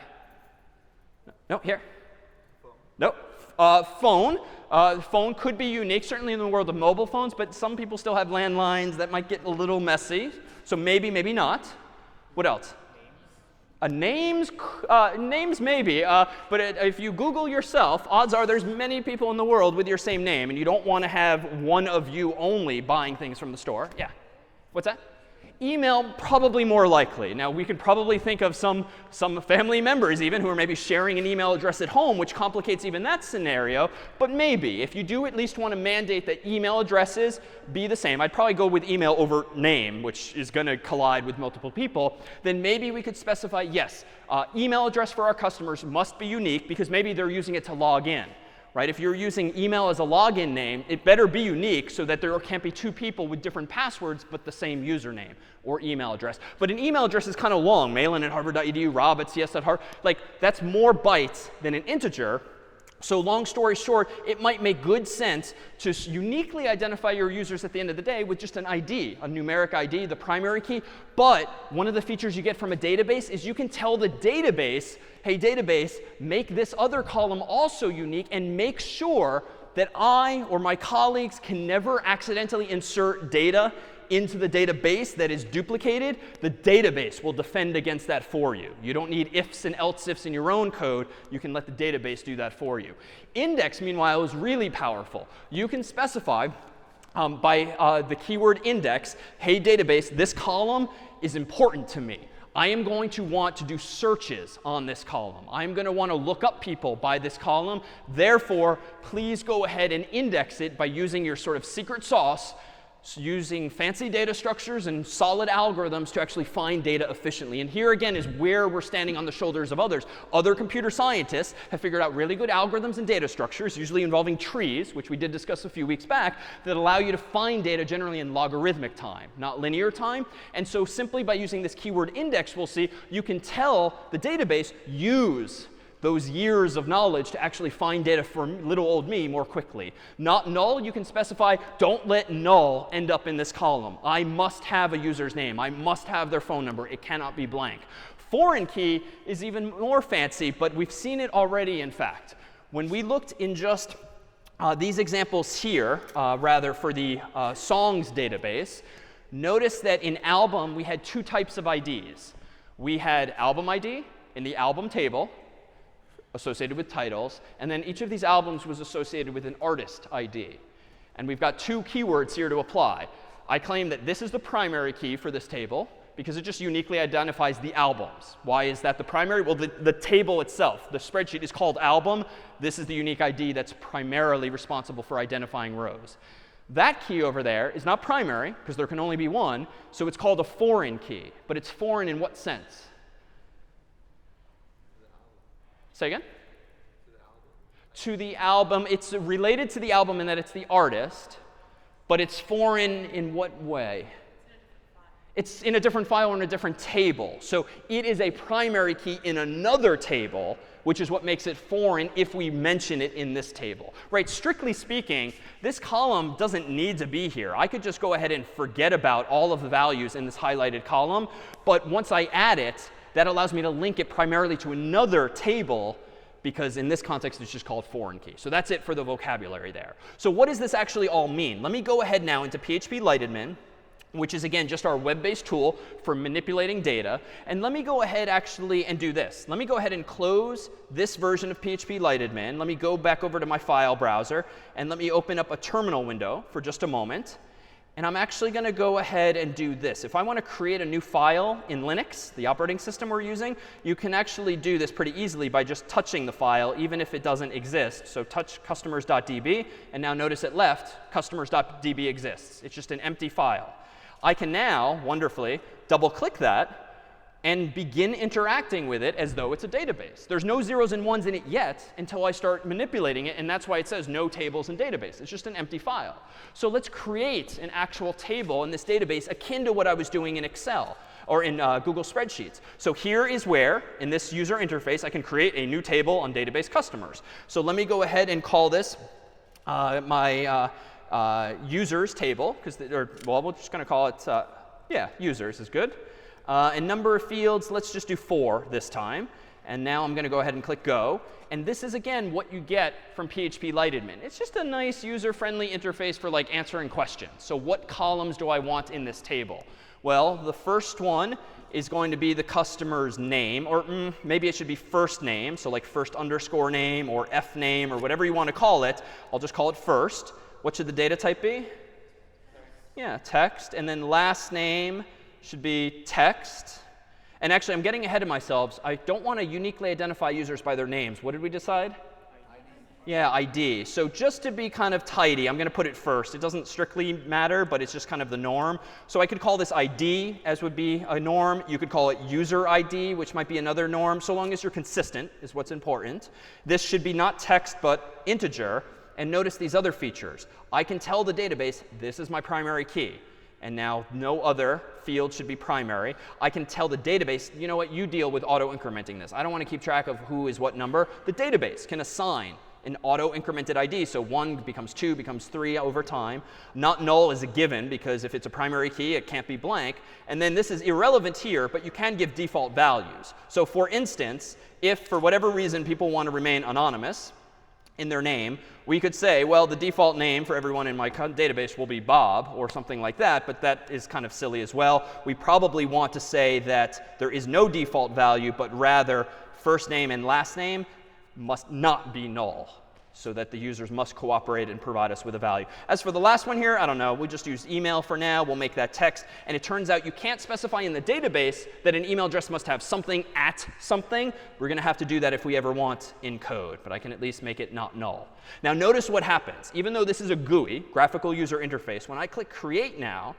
Speaker 1: No, here. No. Phone. Phone could be unique, certainly in the world of mobile phones, but some people still have landlines that might get a little messy. So maybe, maybe not. What else? Names maybe, but if you Google yourself, odds are there's many people in the world with your same name, and you don't want to have one of you only buying things from the store. Yeah. What's that? Email, probably more likely. Now, we can probably think of some family members even who are maybe sharing an email address at home, which complicates even that scenario. But maybe, if you do at least want to mandate that email addresses be the same, I'd probably go with email over name, which is going to collide with multiple people. Then maybe we could specify, yes, email address for our customers must be unique because maybe they're using it to log in. Right? If you're using email as a login name, it better be unique so that there can't be two people with different passwords but the same username or email address. But an email address is kind of long. Malan at harvard.edu, Rob at cs.harvard. Like, that's more bytes than an integer. So long story short, it might make good sense to uniquely identify your users at the end of the day with just an ID, a numeric ID, the primary key. But one of the features you get from a database is you can tell the database, hey, database, make this other column also unique and make sure that I or my colleagues can never accidentally insert data into the database that is duplicated. The database will defend against that for you. You don't need ifs and else ifs in your own code. You can let the database do that for you. Index, meanwhile, is really powerful. You can specify by the keyword index, hey, database, this column is important to me. I am going to want to do searches on this column. I'm going to want to look up people by this column. Therefore, please go ahead and index it by using your sort of secret sauce, using fancy data structures and solid algorithms to actually find data efficiently. And here again is where we're standing on the shoulders of others. Other computer scientists have figured out really good algorithms and data structures, usually involving trees, which we did discuss a few weeks back, that allow you to find data generally in logarithmic time, not linear time. And so simply by using this keyword index, we'll see, you can tell the database, use those years of knowledge to actually find data for little old me more quickly. Not null, you can specify, don't let null end up in this column. I must have a user's name. I must have their phone number. It cannot be blank. Foreign key is even more fancy, but we've seen it already, in fact. When we looked in just these examples here, rather for the songs database, notice that in album, we had two types of IDs. We had album ID in the album table, associated with titles, and then each of these albums was associated with an artist ID. And we've got two keywords here to apply. I claim that this is the primary key for this table because it just uniquely identifies the albums. Why is that the primary? Well, the table itself, the spreadsheet, is called album. This is the unique ID that's primarily responsible for identifying rows. That key over there is not primary because there can only be one, so it's called a foreign key. But it's foreign in what sense? Say again? To the album. It's related to the album in that it's the artist, but it's foreign in what way? It's in a different file or in a different table. So it is a primary key in another table, which is what makes it foreign if we mention it in this table. Right? Strictly speaking, this column doesn't need to be here. I could just go ahead and forget about all of the values in this highlighted column. But once I add it, that allows me to link it primarily to another table because in this context, it's just called foreign key. So that's it for the vocabulary there. So what does this actually all mean? Let me go ahead now into PHP Lightadmin, which is, again, just our web-based tool for manipulating data. And let me go ahead actually and do this. Let me go ahead and close this version of PHP Lightadmin. Let me go back over to my file browser, and let me open up a terminal window for just a moment. And I'm actually going to go ahead and do this. If I want to create a new file in Linux, the operating system we're using, you can actually do this pretty easily by just touching the file, even if it doesn't exist. So touch customers.db, and now notice it left, customers.db exists. It's just an empty file. I can now, wonderfully, double-click that and begin interacting with it as though it's a database. There's no zeros and ones in it yet until I start manipulating it, and that's why it says no tables in database. It's just an empty file. So let's create an actual table in this database akin to what I was doing in Excel or in Google Spreadsheets. So here is where, in this user interface, I can create a new table on database customers. So let me go ahead and call this my users table, well, we're just going to call it Yeah, users is good. And number of fields, let's just do 4 this time. And now I'm going to go ahead and click Go. And this is, again, what you get from PHP Lite-admin. It's just a nice user-friendly interface for like answering questions. So what columns do I want in this table? Well, the first one is going to be the customer's name. Or maybe it should be first name. So like first underscore name or F name or whatever you want to call it. I'll just call it first. What should the data type be? Yeah, text. And then last name should be text. And actually, I'm getting ahead of myself. I don't want to uniquely identify users by their names. What did we decide? ID. Yeah, ID. So just to be kind of tidy, I'm going to put it first. It doesn't strictly matter, but it's just kind of the norm. So I could call this ID, as would be a norm. You could call it user ID, which might be another norm, so long as you're consistent is what's important. This should be not text, but integer. And notice these other features. I can tell the database, this is my primary key. And now no other field should be primary. I can tell the database, you know what, you deal with auto-incrementing this. I don't want to keep track of who is what number. The database can assign an auto-incremented ID. So 1 becomes 2, becomes 3 over time. Not null is a given, because if it's a primary key, it can't be blank. And then this is irrelevant here, but you can give default values. So for instance, if for whatever reason people want to remain anonymous in their name, we could say, well, the default name for everyone in my database will be Bob or something like that, but that is kind of silly as well. We probably want to say that there is no default value, but rather first name and last name must not be null, so that the users must cooperate and provide us with a value. As for the last one here, I don't know. We'll just use email for now. We'll make that text. And it turns out you can't specify in the database that an email address must have something at something. We're going to have to do that if we ever want in code. But I can at least make it not null. Now notice what happens. Even though this is a GUI, graphical user interface, when I click Create now,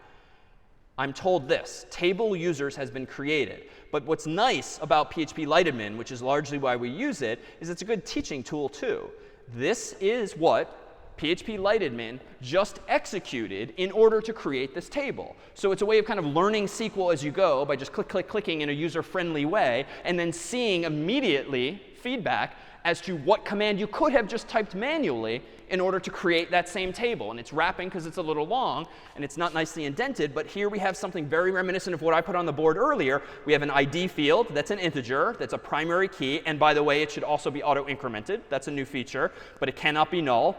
Speaker 1: I'm told this: table users has been created. But what's nice about PHP Lite-admin, which is largely why we use it, is it's a good teaching tool too. This is what PHP Lite-admin just executed in order to create this table. So it's a way of kind of learning SQL as you go by just clicking in a user-friendly way, and then seeing immediately feedback as to what command you could have just typed manually in order to create that same table. And it's wrapping because it's a little long, and it's not nicely indented. But here we have something very reminiscent of what I put on the board earlier. We have an ID field that's an integer, that's a primary key. And by the way, it should also be auto-incremented. That's a new feature, but it cannot be null.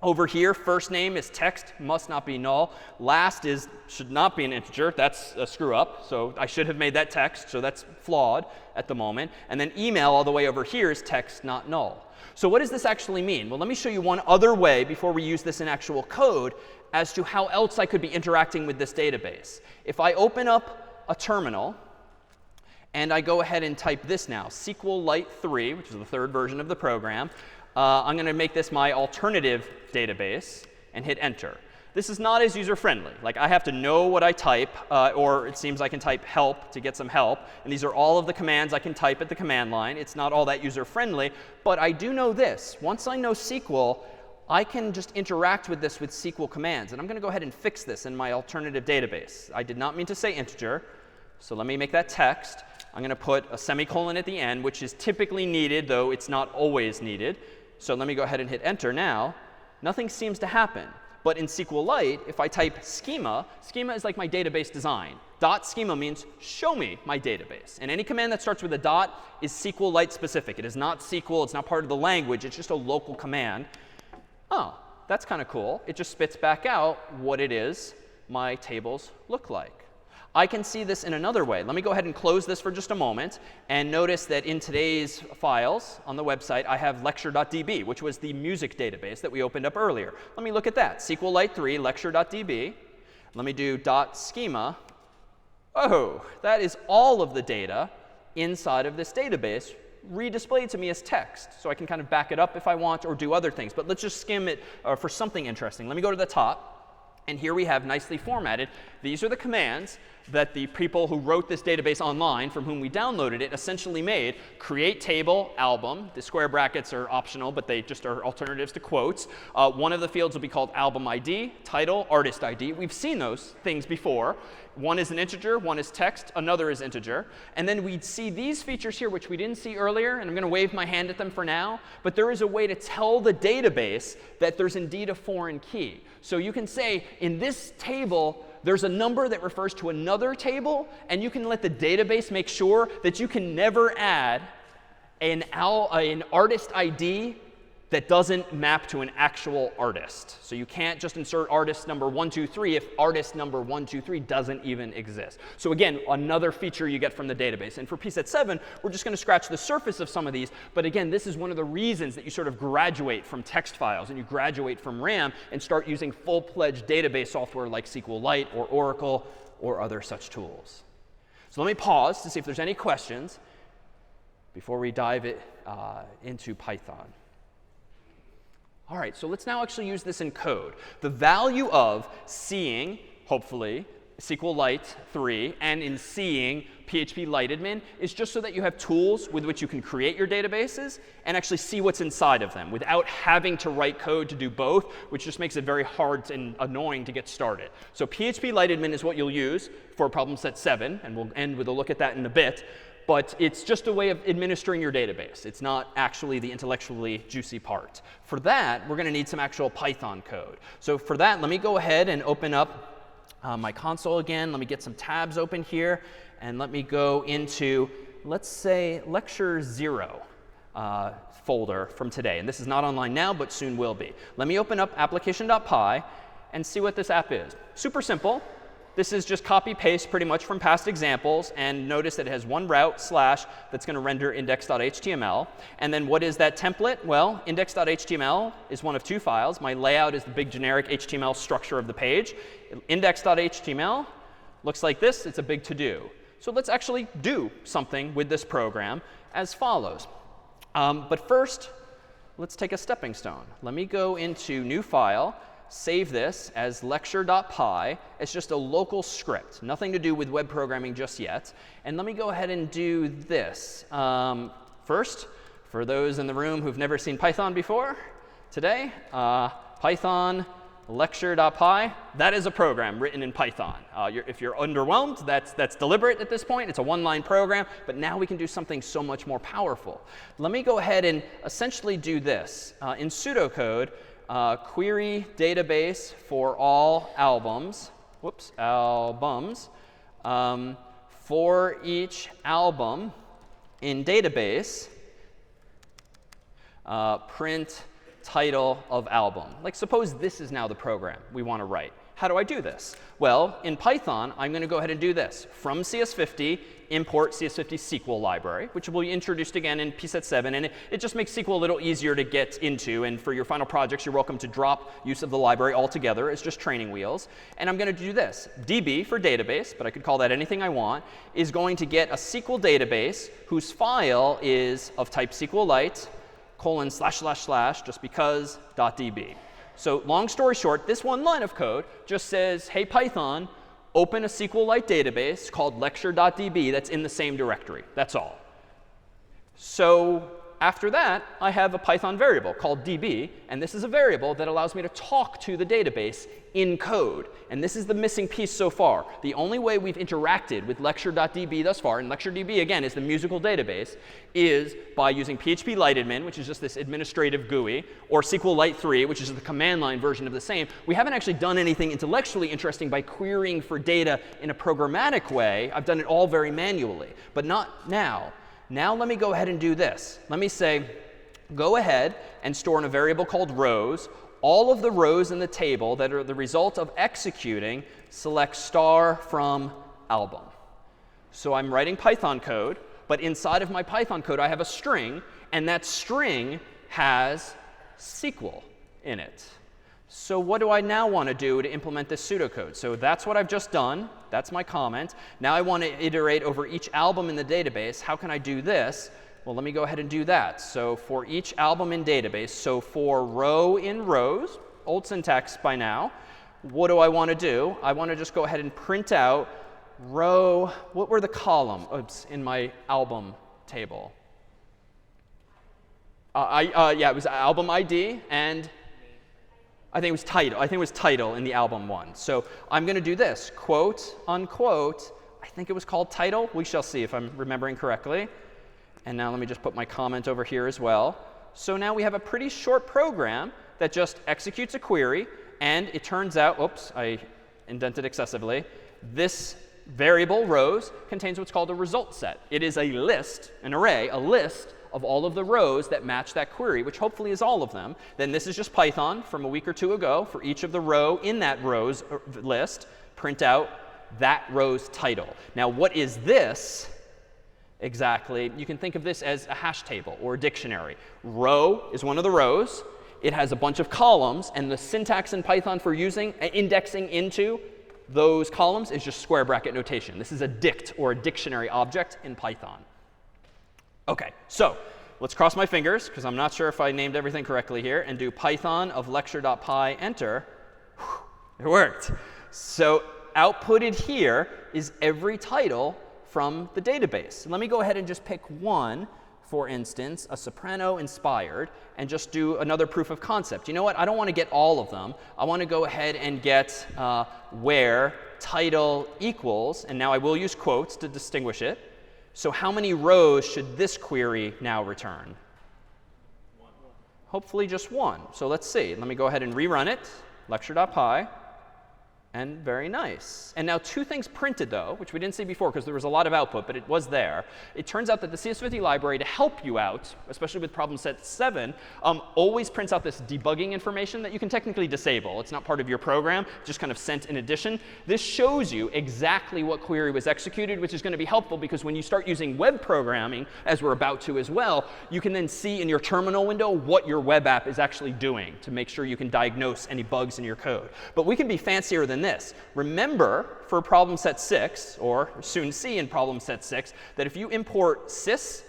Speaker 1: Over here, first name is text, must not be null. Last should not be an integer. That's a screw up. So I should have made that text. So that's flawed at the moment. And then email all the way over here is text, not null. So what does this actually mean? Well, let me show you one other way before we use this in actual code as to how else I could be interacting with this database. If I open up a terminal and I go ahead and type this now, SQLite 3, which is the third version of the program, I'm going to make this my alternative database and hit Enter. This is not as user-friendly. Like, I have to know what I type, or it seems I can type help to get some help. And these are all of the commands I can type at the command line. It's not all that user-friendly. But I do know this. Once I know SQL, I can just interact with this with SQL commands. And I'm going to go ahead and fix this in my alternative database. I did not mean to say integer. So let me make that text. I'm going to put a semicolon at the end, which is typically needed, though it's not always needed. So let me go ahead and hit Enter now. Nothing seems to happen. But in SQLite, if I type schema, schema is like my database design. Dot schema means show me my database. And any command that starts with a dot is SQLite specific. It is not SQL. It's not part of the language. It's just a local command. Oh, that's kind of cool. It just spits back out what it is my tables look like. I can see this in another way. Let me go ahead and close this for just a moment. And notice that in today's files on the website, I have lecture.db, which was the music database that we opened up earlier. Let me look at that. SQLite 3, lecture.db. Let me do .schema. Oh, that is all of the data inside of this database redisplayed to me as text. So I can kind of back it up if I want or do other things. But let's just skim it for something interesting. Let me go to the top. And here we have nicely formatted. These are the commands that the people who wrote this database online, from whom we downloaded it, essentially made. Create table, album. The square brackets are optional, but they just are alternatives to quotes. One of the fields will be called album ID, title, artist ID. We've seen those things before. One is an integer, one is text, another is integer. And then we'd see these features here, which we didn't see earlier, and I'm going to wave my hand at them for now. But there is a way to tell the database that there's indeed a foreign key. So you can say, in this table, there's a number that refers to another table, and you can let the database make sure that you can never add an artist ID that doesn't map to an actual artist. So you can't just insert artist number 123 if artist number 123 doesn't even exist. So again, another feature you get from the database. And for pset7, we're just going to scratch the surface of some of these. But again, this is one of the reasons that you sort of graduate from text files and you graduate from RAM and start using full-fledged database software like SQLite or Oracle or other such tools. So let me pause to see if there's any questions before we dive into Python. All right, so let's now actually use this in code. The value of seeing, hopefully, SQLite 3 and in seeing PHP Lite-admin is just so that you have tools with which you can create your databases and actually see what's inside of them without having to write code to do both, which just makes it very hard and annoying to get started. So PHP Lite-admin is what you'll use for problem set 7, and we'll end with a look at that in a bit. But it's just a way of administering your database. It's not actually the intellectually juicy part. For that, we're going to need some actual Python code. So for that, let me go ahead and open up my console again. Let me get some tabs open here. And let me go into, let's say, lecture 0 folder from today. And this is not online now, but soon will be. Let me open up application.py and see what this app is. Super simple. This is just copy-paste pretty much from past examples. And notice that it has one route / that's going to render index.html. And then what is that template? Well, index.html is one of two files. My layout is the big generic HTML structure of the page. Index.html looks like this. It's a big to-do. So let's actually do something with this program as follows. But first, let's take a stepping stone. Let me go into New File. Save this as lecture.py. It's just a local script, nothing to do with web programming just yet. And let me go ahead and do this. First, for those in the room who've never seen Python before, today, Python lecture.py, that is a program written in Python. If you're underwhelmed, that's deliberate at this point. It's a one-line program. But now we can do something so much more powerful. Let me go ahead and essentially do this. In pseudocode, query database for all albums. For each album in database, print title of album. Like suppose this is now the program we want to write. How do I do this? Well, in Python, I'm going to go ahead and do this. From CS50, import CS50 SQL library, which will be introduced again in pset7. And it just makes SQL a little easier to get into. And for your final projects, you're welcome to drop use of the library altogether. It's just training wheels. And I'm going to do this. DB for database, but I could call that anything I want, is going to get a SQL database whose file is of type SQLite, // just because .db. So long story short, this one line of code just says, hey, Python, open a SQLite database called lecture.db that's in the same directory. That's all. So after that, I have a Python variable called db. And this is a variable that allows me to talk to the database in code. And this is the missing piece so far. The only way we've interacted with lecture.db thus far, and lecture.db, again, is the musical database, is by using PHP Lite-admin, which is just this administrative GUI, or SQLite 3, which is the command line version of the same. We haven't actually done anything intellectually interesting by querying for data in a programmatic way. I've done it all very manually, but not now. Now let me go ahead and do this. Let me say, go ahead and store in a variable called rows all of the rows in the table that are the result of executing select star from album. So I'm writing Python code, but inside of my Python code, I have a string, and that string has SQL in it. So what do I now want to do to implement this pseudocode? So that's what I've just done. That's my comment. Now I want to iterate over each album in the database. How can I do this? Well, let me go ahead and do that. So for each album in database, so for row in rows, old syntax by now, what do I want to do? I want to just go ahead and print out row. What were the columns in my album table? Yeah, it was album ID and I think it was title. I think it was title in the album one. So I'm going to do this, quote, unquote. I think it was called title. We shall see if I'm remembering correctly. And now let me just put my comment over here as well. So now we have a pretty short program that just executes a query. And it turns out, oops, I indented excessively. This variable, rows, contains what's called a result set. It is a list, an array, a list of all of the rows that match that query, which hopefully is all of them. Then this is just Python from a week or two ago. For each of the row in that rows list, print out that row's title. Now, what is this exactly? You can think of this as a hash table or a dictionary. Row is one of the rows. It has a bunch of columns, and the syntax in Python for indexing into those columns is just square bracket notation. This is a dict or a dictionary object in Python. OK, so let's cross my fingers, because I'm not sure if I named everything correctly here, and do Python of lecture.py, enter. Whew, it worked. So outputted here is every title from the database. Let me go ahead and just pick one, for instance, a soprano inspired, and just do another proof of concept. You know what? I don't want to get all of them. I want to go ahead and get where title equals, and now I will use quotes to distinguish it. So how many rows should this query now return? One. Hopefully just one. So let's see. Let me go ahead and rerun it, lecture.py. And very nice. And now two things printed, though, which we didn't see before because there was a lot of output, but it was there. It turns out that the CS50 library, to help you out, especially with problem set 7, always prints out this debugging information that you can technically disable. It's not part of your program, just kind of sent in addition. This shows you exactly what query was executed, which is going to be helpful because when you start using web programming, as we're about to as well, you can then see in your terminal window what your web app is actually doing to make sure you can diagnose any bugs in your code. But we can be fancier than this. Remember, for problem set 6, or soon see in problem set 6, that if you import sys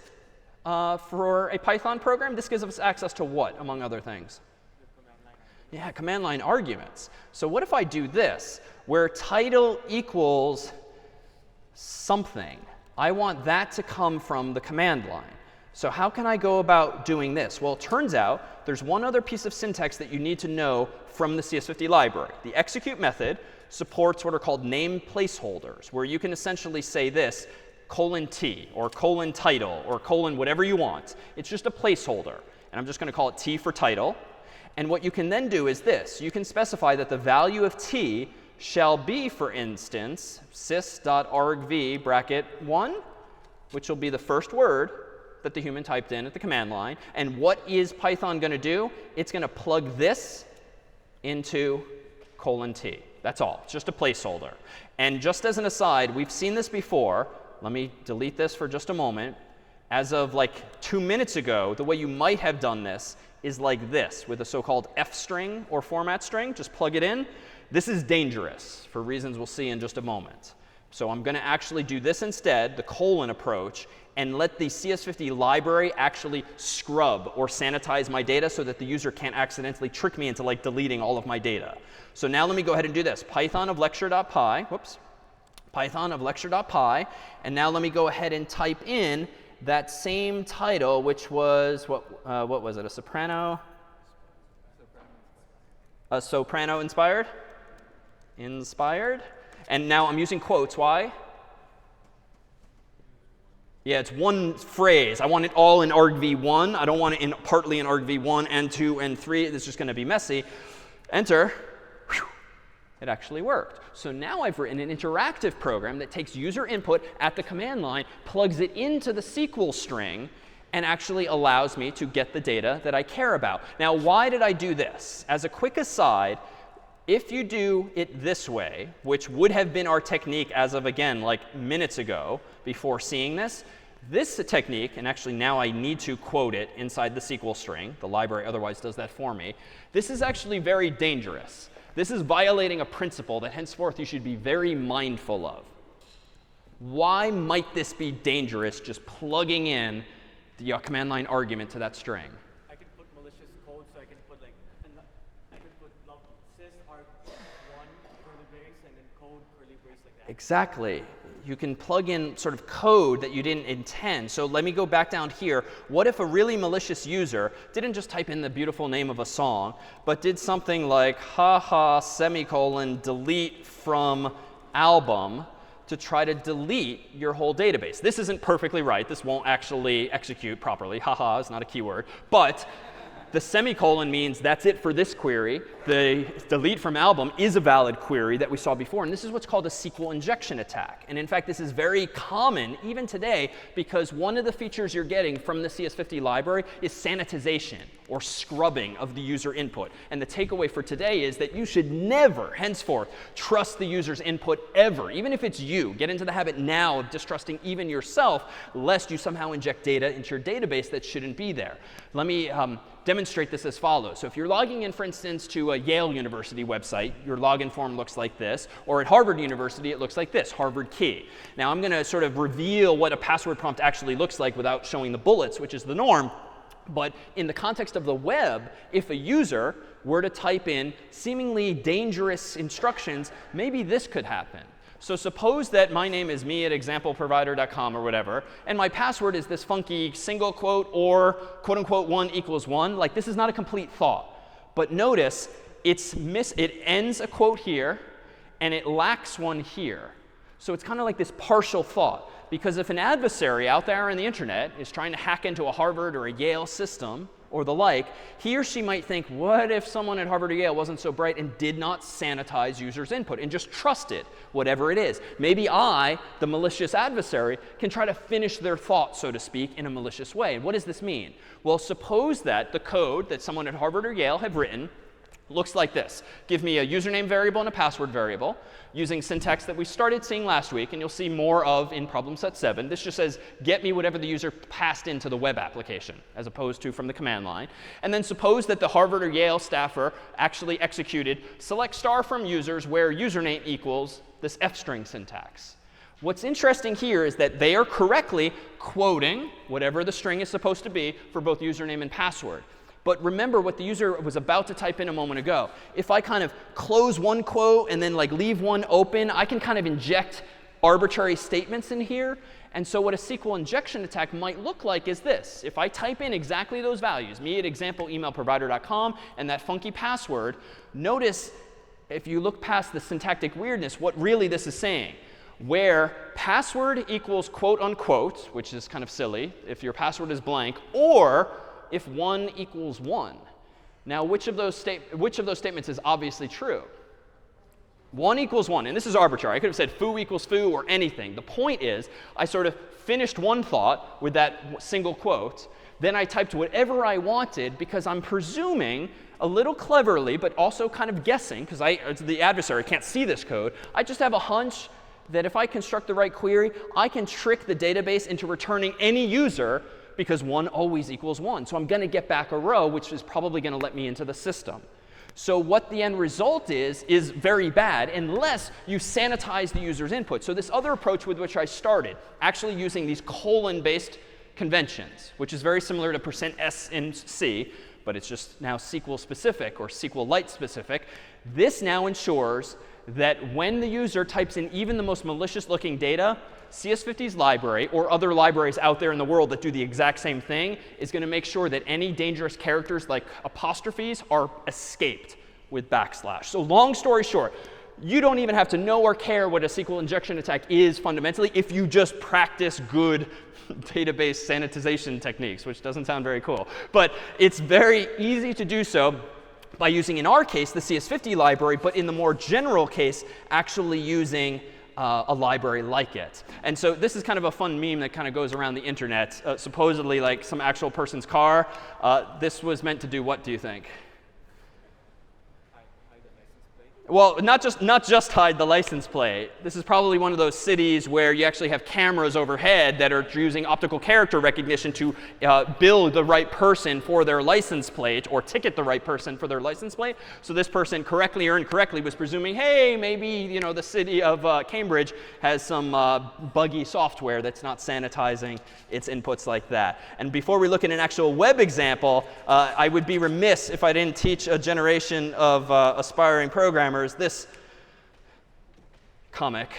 Speaker 1: for a Python program, this gives us access to what, among other things? Yeah, command line arguments. So what if I do this, where title equals something? I want that to come from the command line. So how can I go about doing this? Well, it turns out there's one other piece of syntax that you need to know from the CS50 library. The execute method supports what are called name placeholders, where you can essentially say this, :t, or :title, or whatever you want. It's just a placeholder. And I'm just going to call it t for title. And what you can then do is this. You can specify that the value of t shall be, for instance, sys.argv bracket 1, which will be the first word that the human typed in at the command line. And what is Python going to do? It's going to plug this into :t. That's all. It's just a placeholder. And just as an aside, we've seen this before. Let me delete this for just a moment. As of like 2 minutes ago, the way you might have done this is like this, with a so-called f string or format string. Just plug it in. This is dangerous for reasons we'll see in just a moment. So I'm going to actually do this instead, the colon approach, and let the CS50 library actually scrub or sanitize my data so that the user can't accidentally trick me into like deleting all of my data. So now let me go ahead and do this. Python of lecture.py, whoops, Python of lecture.py, and now let me go ahead and type in that same title, which was, what was it, a soprano? A soprano inspired? Inspired. And now I'm using quotes. Why? Yeah, it's one phrase. I want it all in argv1. I don't want it partly in argv1 and 2 and 3. It's just going to be messy. Enter. Whew. It actually worked. So now I've written an interactive program that takes user input at the command line, plugs it into the SQL string, and actually allows me to get the data that I care about. Now, why did I do this? As a quick aside, if you do it this way, which would have been our technique as of, again, like minutes ago before seeing this, this technique, and actually now I need to quote it inside the SQL string. The library otherwise does that for me. This is actually very dangerous. This is violating a principle that henceforth you should be very mindful of. Why might this be dangerous, just plugging in the command line argument to that string?
Speaker 2: I can put malicious code, so I can put like, I can put sys arg1 curly brace and then code curly brace like that.
Speaker 1: Exactly. You can plug in sort of code that you didn't intend. So let me go back down here. What if a really malicious user didn't just type in the beautiful name of a song, but did something like haha semicolon delete from album to try to delete your whole database? This isn't perfectly right. This won't actually execute properly. Haha is not a keyword. But The semicolon means that's it for this query. The delete from album is a valid query that we saw before. And this is what's called a SQL injection attack. And in fact, this is very common even today because one of the features you're getting from the CS50 library is sanitization or scrubbing of the user input. And the takeaway for today is that you should never, henceforth, trust the user's input ever, even if it's you. Get into the habit now of distrusting even yourself, lest you somehow inject data into your database that shouldn't be there. Let me demonstrate this as follows. So if you're logging in, for instance, to a Yale University website, your login form looks like this. Or at Harvard University, it looks like this, Harvard key. Now I'm going to sort of reveal what a password prompt actually looks like without showing the bullets, which is the norm. But in the context of the web, if a user were to type in seemingly dangerous instructions, maybe this could happen. So suppose that my name is me@exampleprovider.com or whatever, and my password is this funky single quote or quote unquote 1 equals 1. Like, this is not a complete thought. But notice it ends a quote here, and it lacks one here. So it's kind of like this partial thought. Because if an adversary out there on the internet is trying to hack into a Harvard or a Yale system or the like, he or she might think, what if someone at Harvard or Yale wasn't so bright and did not sanitize users' input and just trusted whatever it is? Maybe I, the malicious adversary, can try to finish their thought, so to speak, in a malicious way. And what does this mean? Well, suppose that the code that someone at Harvard or Yale have written looks like this. Give me a username variable and a password variable using syntax that we started seeing last week, and you'll see more of in problem set 7. This just says, get me whatever the user passed into the web application, as opposed to from the command line. And then suppose that the Harvard or Yale staffer actually executed select star from users where username equals this f-string syntax. What's interesting here is that they are correctly quoting whatever the string is supposed to be for both username and password. But remember what the user was about to type in a moment ago. If I kind of close one quote and then like leave one open, I can kind of inject arbitrary statements in here. And so what a SQL injection attack might look like is this. If I type in exactly those values, me@exampleemailprovider.com, and that funky password, notice if you look past the syntactic weirdness, what really this is saying. Where password equals quote unquote, which is kind of silly if your password is blank, or if 1 equals 1. Now, which of those statements is obviously true? 1 equals 1. And this is arbitrary. I could have said foo equals foo or anything. The point is, I sort of finished one thought with that single quote. Then I typed whatever I wanted because I'm presuming, a little cleverly, but also kind of guessing, because the adversary can't see this code. I just have a hunch that if I construct the right query, I can trick the database into returning any user because 1 always equals 1. So I'm going to get back a row, which is probably going to let me into the system. So what the end result is very bad unless you sanitize the user's input. So this other approach with which I started, actually using these colon-based conventions, which is very similar to %s in C, but it's just now SQL specific or SQLite specific. This now ensures that when the user types in even the most malicious looking data, CS50's library, or other libraries out there in the world that do the exact same thing, is going to make sure that any dangerous characters like apostrophes are escaped with backslash. So long story short, you don't even have to know or care what a SQL injection attack is fundamentally if you just practice good database sanitization techniques, which doesn't sound very cool. But it's very easy to do so by using, in our case, the CS50 library, but in the more general case, actually using a library like it. And so this is kind of a fun meme that kind of goes around the internet, supposedly like some actual person's car. This was meant to do what, do you think? Well, not just hide the license plate. This is probably one of those cities where you actually have cameras overhead that are using optical character recognition to bill the right person for their license plate or ticket the right person for their license plate. So this person, correctly or incorrectly, was presuming, hey, maybe the city of Cambridge has some buggy software that's not sanitizing its inputs like that. And before we look at an actual web example, I would be remiss if I didn't teach a generation of aspiring programmers this comic.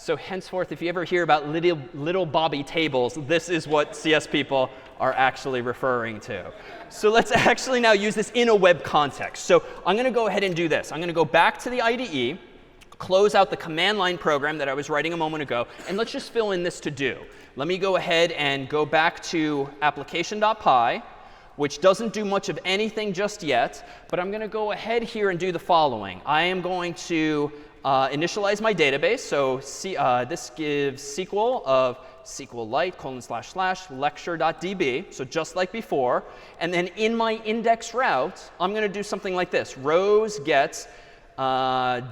Speaker 1: So henceforth, if you ever hear about little Bobby tables, this is what CS people are actually referring to. So let's actually now use this in a web context. So I'm going to go ahead and do this. I'm going to go back to the IDE, close out the command line program that I was writing a moment ago, and let's just fill in this to do. Let me go ahead and go back to application.py, which doesn't do much of anything just yet, but I'm going to go ahead here and do the following. I am going to initialize my database. So this gives SQL of SQLite / lecture.db, so just like before. And then in my index route, I'm going to do something like this. Rows gets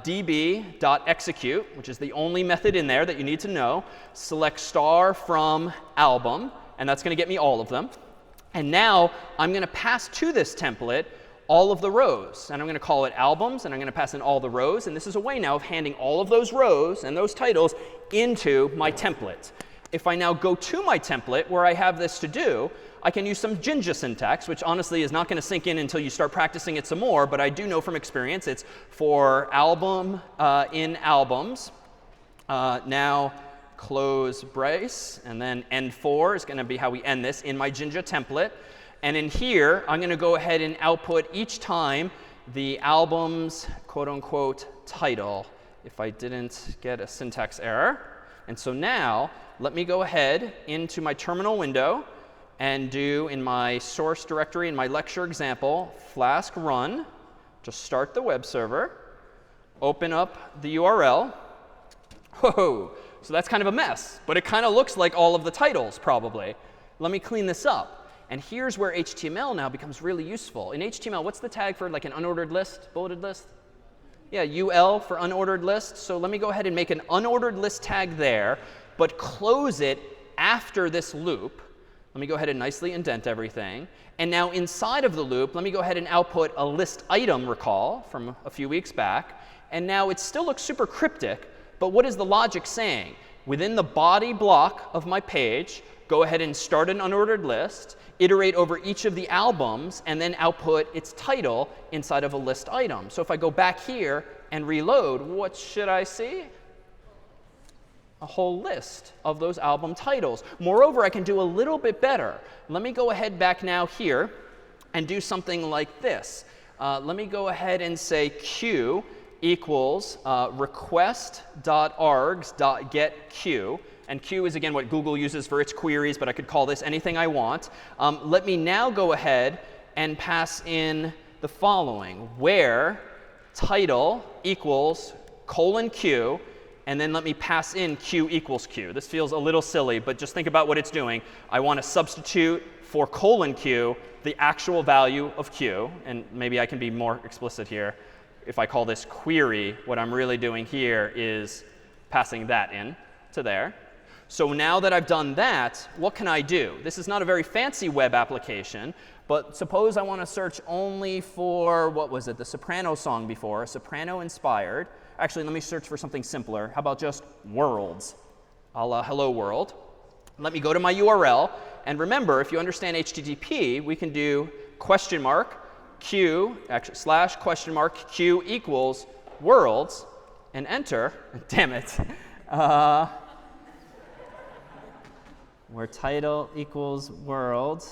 Speaker 1: db.execute, which is the only method in there that you need to know. Select star from album, and that's going to get me all of them. And now I'm going to pass to this template all of the rows. And I'm going to call it albums, and I'm going to pass in all the rows. And this is a way now of handing all of those rows and those titles into my template. If I now go to my template where I have this to do, I can use some Jinja syntax, which honestly is not going to sink in until you start practicing it some more. But I do know from experience it's for album in albums. Now close brace, and then end4 is going to be how we end this in my Jinja template. And in here, I'm going to go ahead and output each time the album's quote unquote title, if I didn't get a syntax error. And so now, let me go ahead into my terminal window and do in my source directory, in my lecture example, flask run, just start the web server, open up the URL. Whoa, so that's kind of a mess, but it kind of looks like all of the titles probably. Let me clean this up. And here's where HTML now becomes really useful. In HTML, what's the tag for like an unordered list, bulleted list? Yeah, UL for unordered list. So let me go ahead and make an unordered list tag there, but close it after this loop. Let me go ahead and nicely indent everything. And now inside of the loop, let me go ahead and output a list item recall from a few weeks back. And now it still looks super cryptic, but what is the logic saying? Within the body block of my page, go ahead and start an unordered list, iterate over each of the albums, and then output its title inside of a list item. So if I go back here and reload, what should I see? A whole list of those album titles. Moreover, I can do a little bit better. Let me go ahead back now here and do something like this. Let me go ahead and say q equals request.args.getQ. And Q is, again, what Google uses for its queries, but I could call this anything I want. Let me now go ahead and pass in the following, where title equals :Q, and then let me pass in Q equals Q. This feels a little silly, but just think about what it's doing. I want to substitute for :Q the actual value of Q. And maybe I can be more explicit here. If I call this query, what I'm really doing here is passing that in to there. So now that I've done that, what can I do? This is not a very fancy web application, but suppose I want to search only for, what was it, the Soprano song before, Soprano inspired. Actually, let me search for something simpler. How about just worlds, a la hello world. Let me go to my URL. And remember, if you understand HTTP, we can do $Q, actually /Q equals worlds, and enter. Damn it. Where title equals world,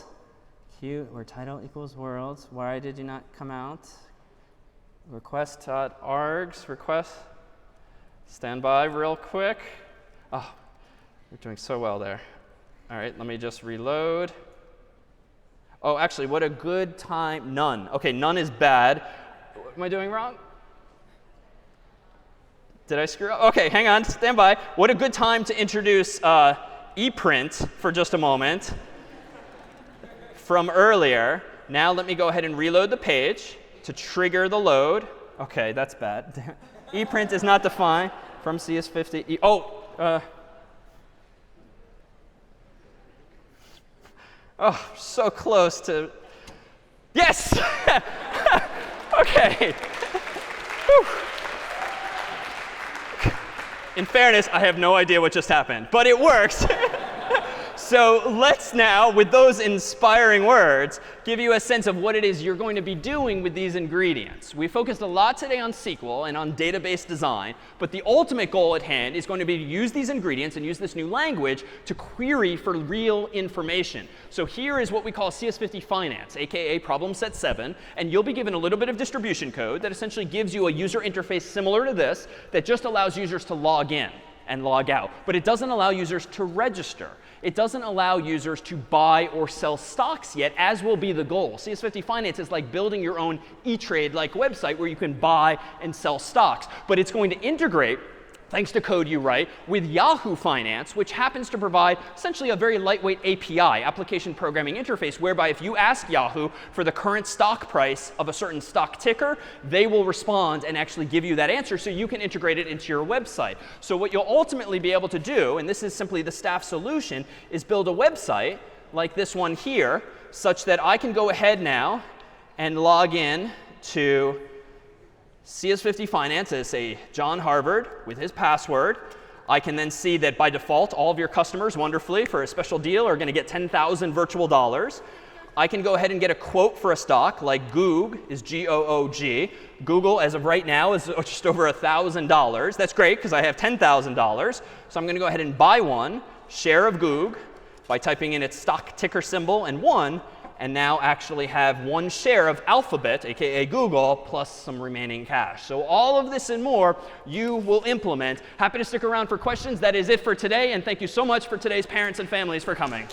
Speaker 1: where title equals world. Why did you not come out? Request.args, request. Stand by real quick. Oh, you're doing so well there. All right, let me just reload. Oh, actually, what a good time. None. OK, none is bad. What am I doing wrong? Did I screw up? OK, hang on. Stand by. What a good time to introduce ePrint for just a moment from earlier. Now let me go ahead and reload the page to trigger the load. OK, that's bad. ePrint is not defined from CS50. Oh, so close to. Yes! OK. In fairness, I have no idea what just happened, but it works. So let's now, with those inspiring words, give you a sense of what it is you're going to be doing with these ingredients. We focused a lot today on SQL and on database design, but the ultimate goal at hand is going to be to use these ingredients and use this new language to query for real information. So here is what we call CS50 Finance, aka problem set 7, and you'll be given a little bit of distribution code that essentially gives you a user interface similar to this that just allows users to log in and log out. But it doesn't allow users to register. It doesn't allow users to buy or sell stocks yet, as will be the goal. CS50 Finance is like building your own E-Trade-like website where you can buy and sell stocks. But it's going to integrate, thanks to code you write, with Yahoo Finance, which happens to provide essentially a very lightweight API, application programming interface, whereby if you ask Yahoo for the current stock price of a certain stock ticker, they will respond and actually give you that answer so you can integrate it into your website. So what you'll ultimately be able to do, and this is simply the staff solution, is build a website like this one here, such that I can go ahead now and log in to CS50 Finance as say John Harvard with his password. I can then see that by default, all of your customers, wonderfully, for a special deal, are going to get 10,000 virtual dollars. I can go ahead and get a quote for a stock, like Goog is G-O-O-G. Google, as of right now, is just over $1,000. That's great, because I have $10,000. So I'm going to go ahead and buy one share of Goog by typing in its stock ticker symbol and 1, and now actually have 1 share of Alphabet, aka Google, plus some remaining cash. So all of this and more you will implement. Happy to stick around for questions. That is it for today, and thank you so much for today's parents and families for coming.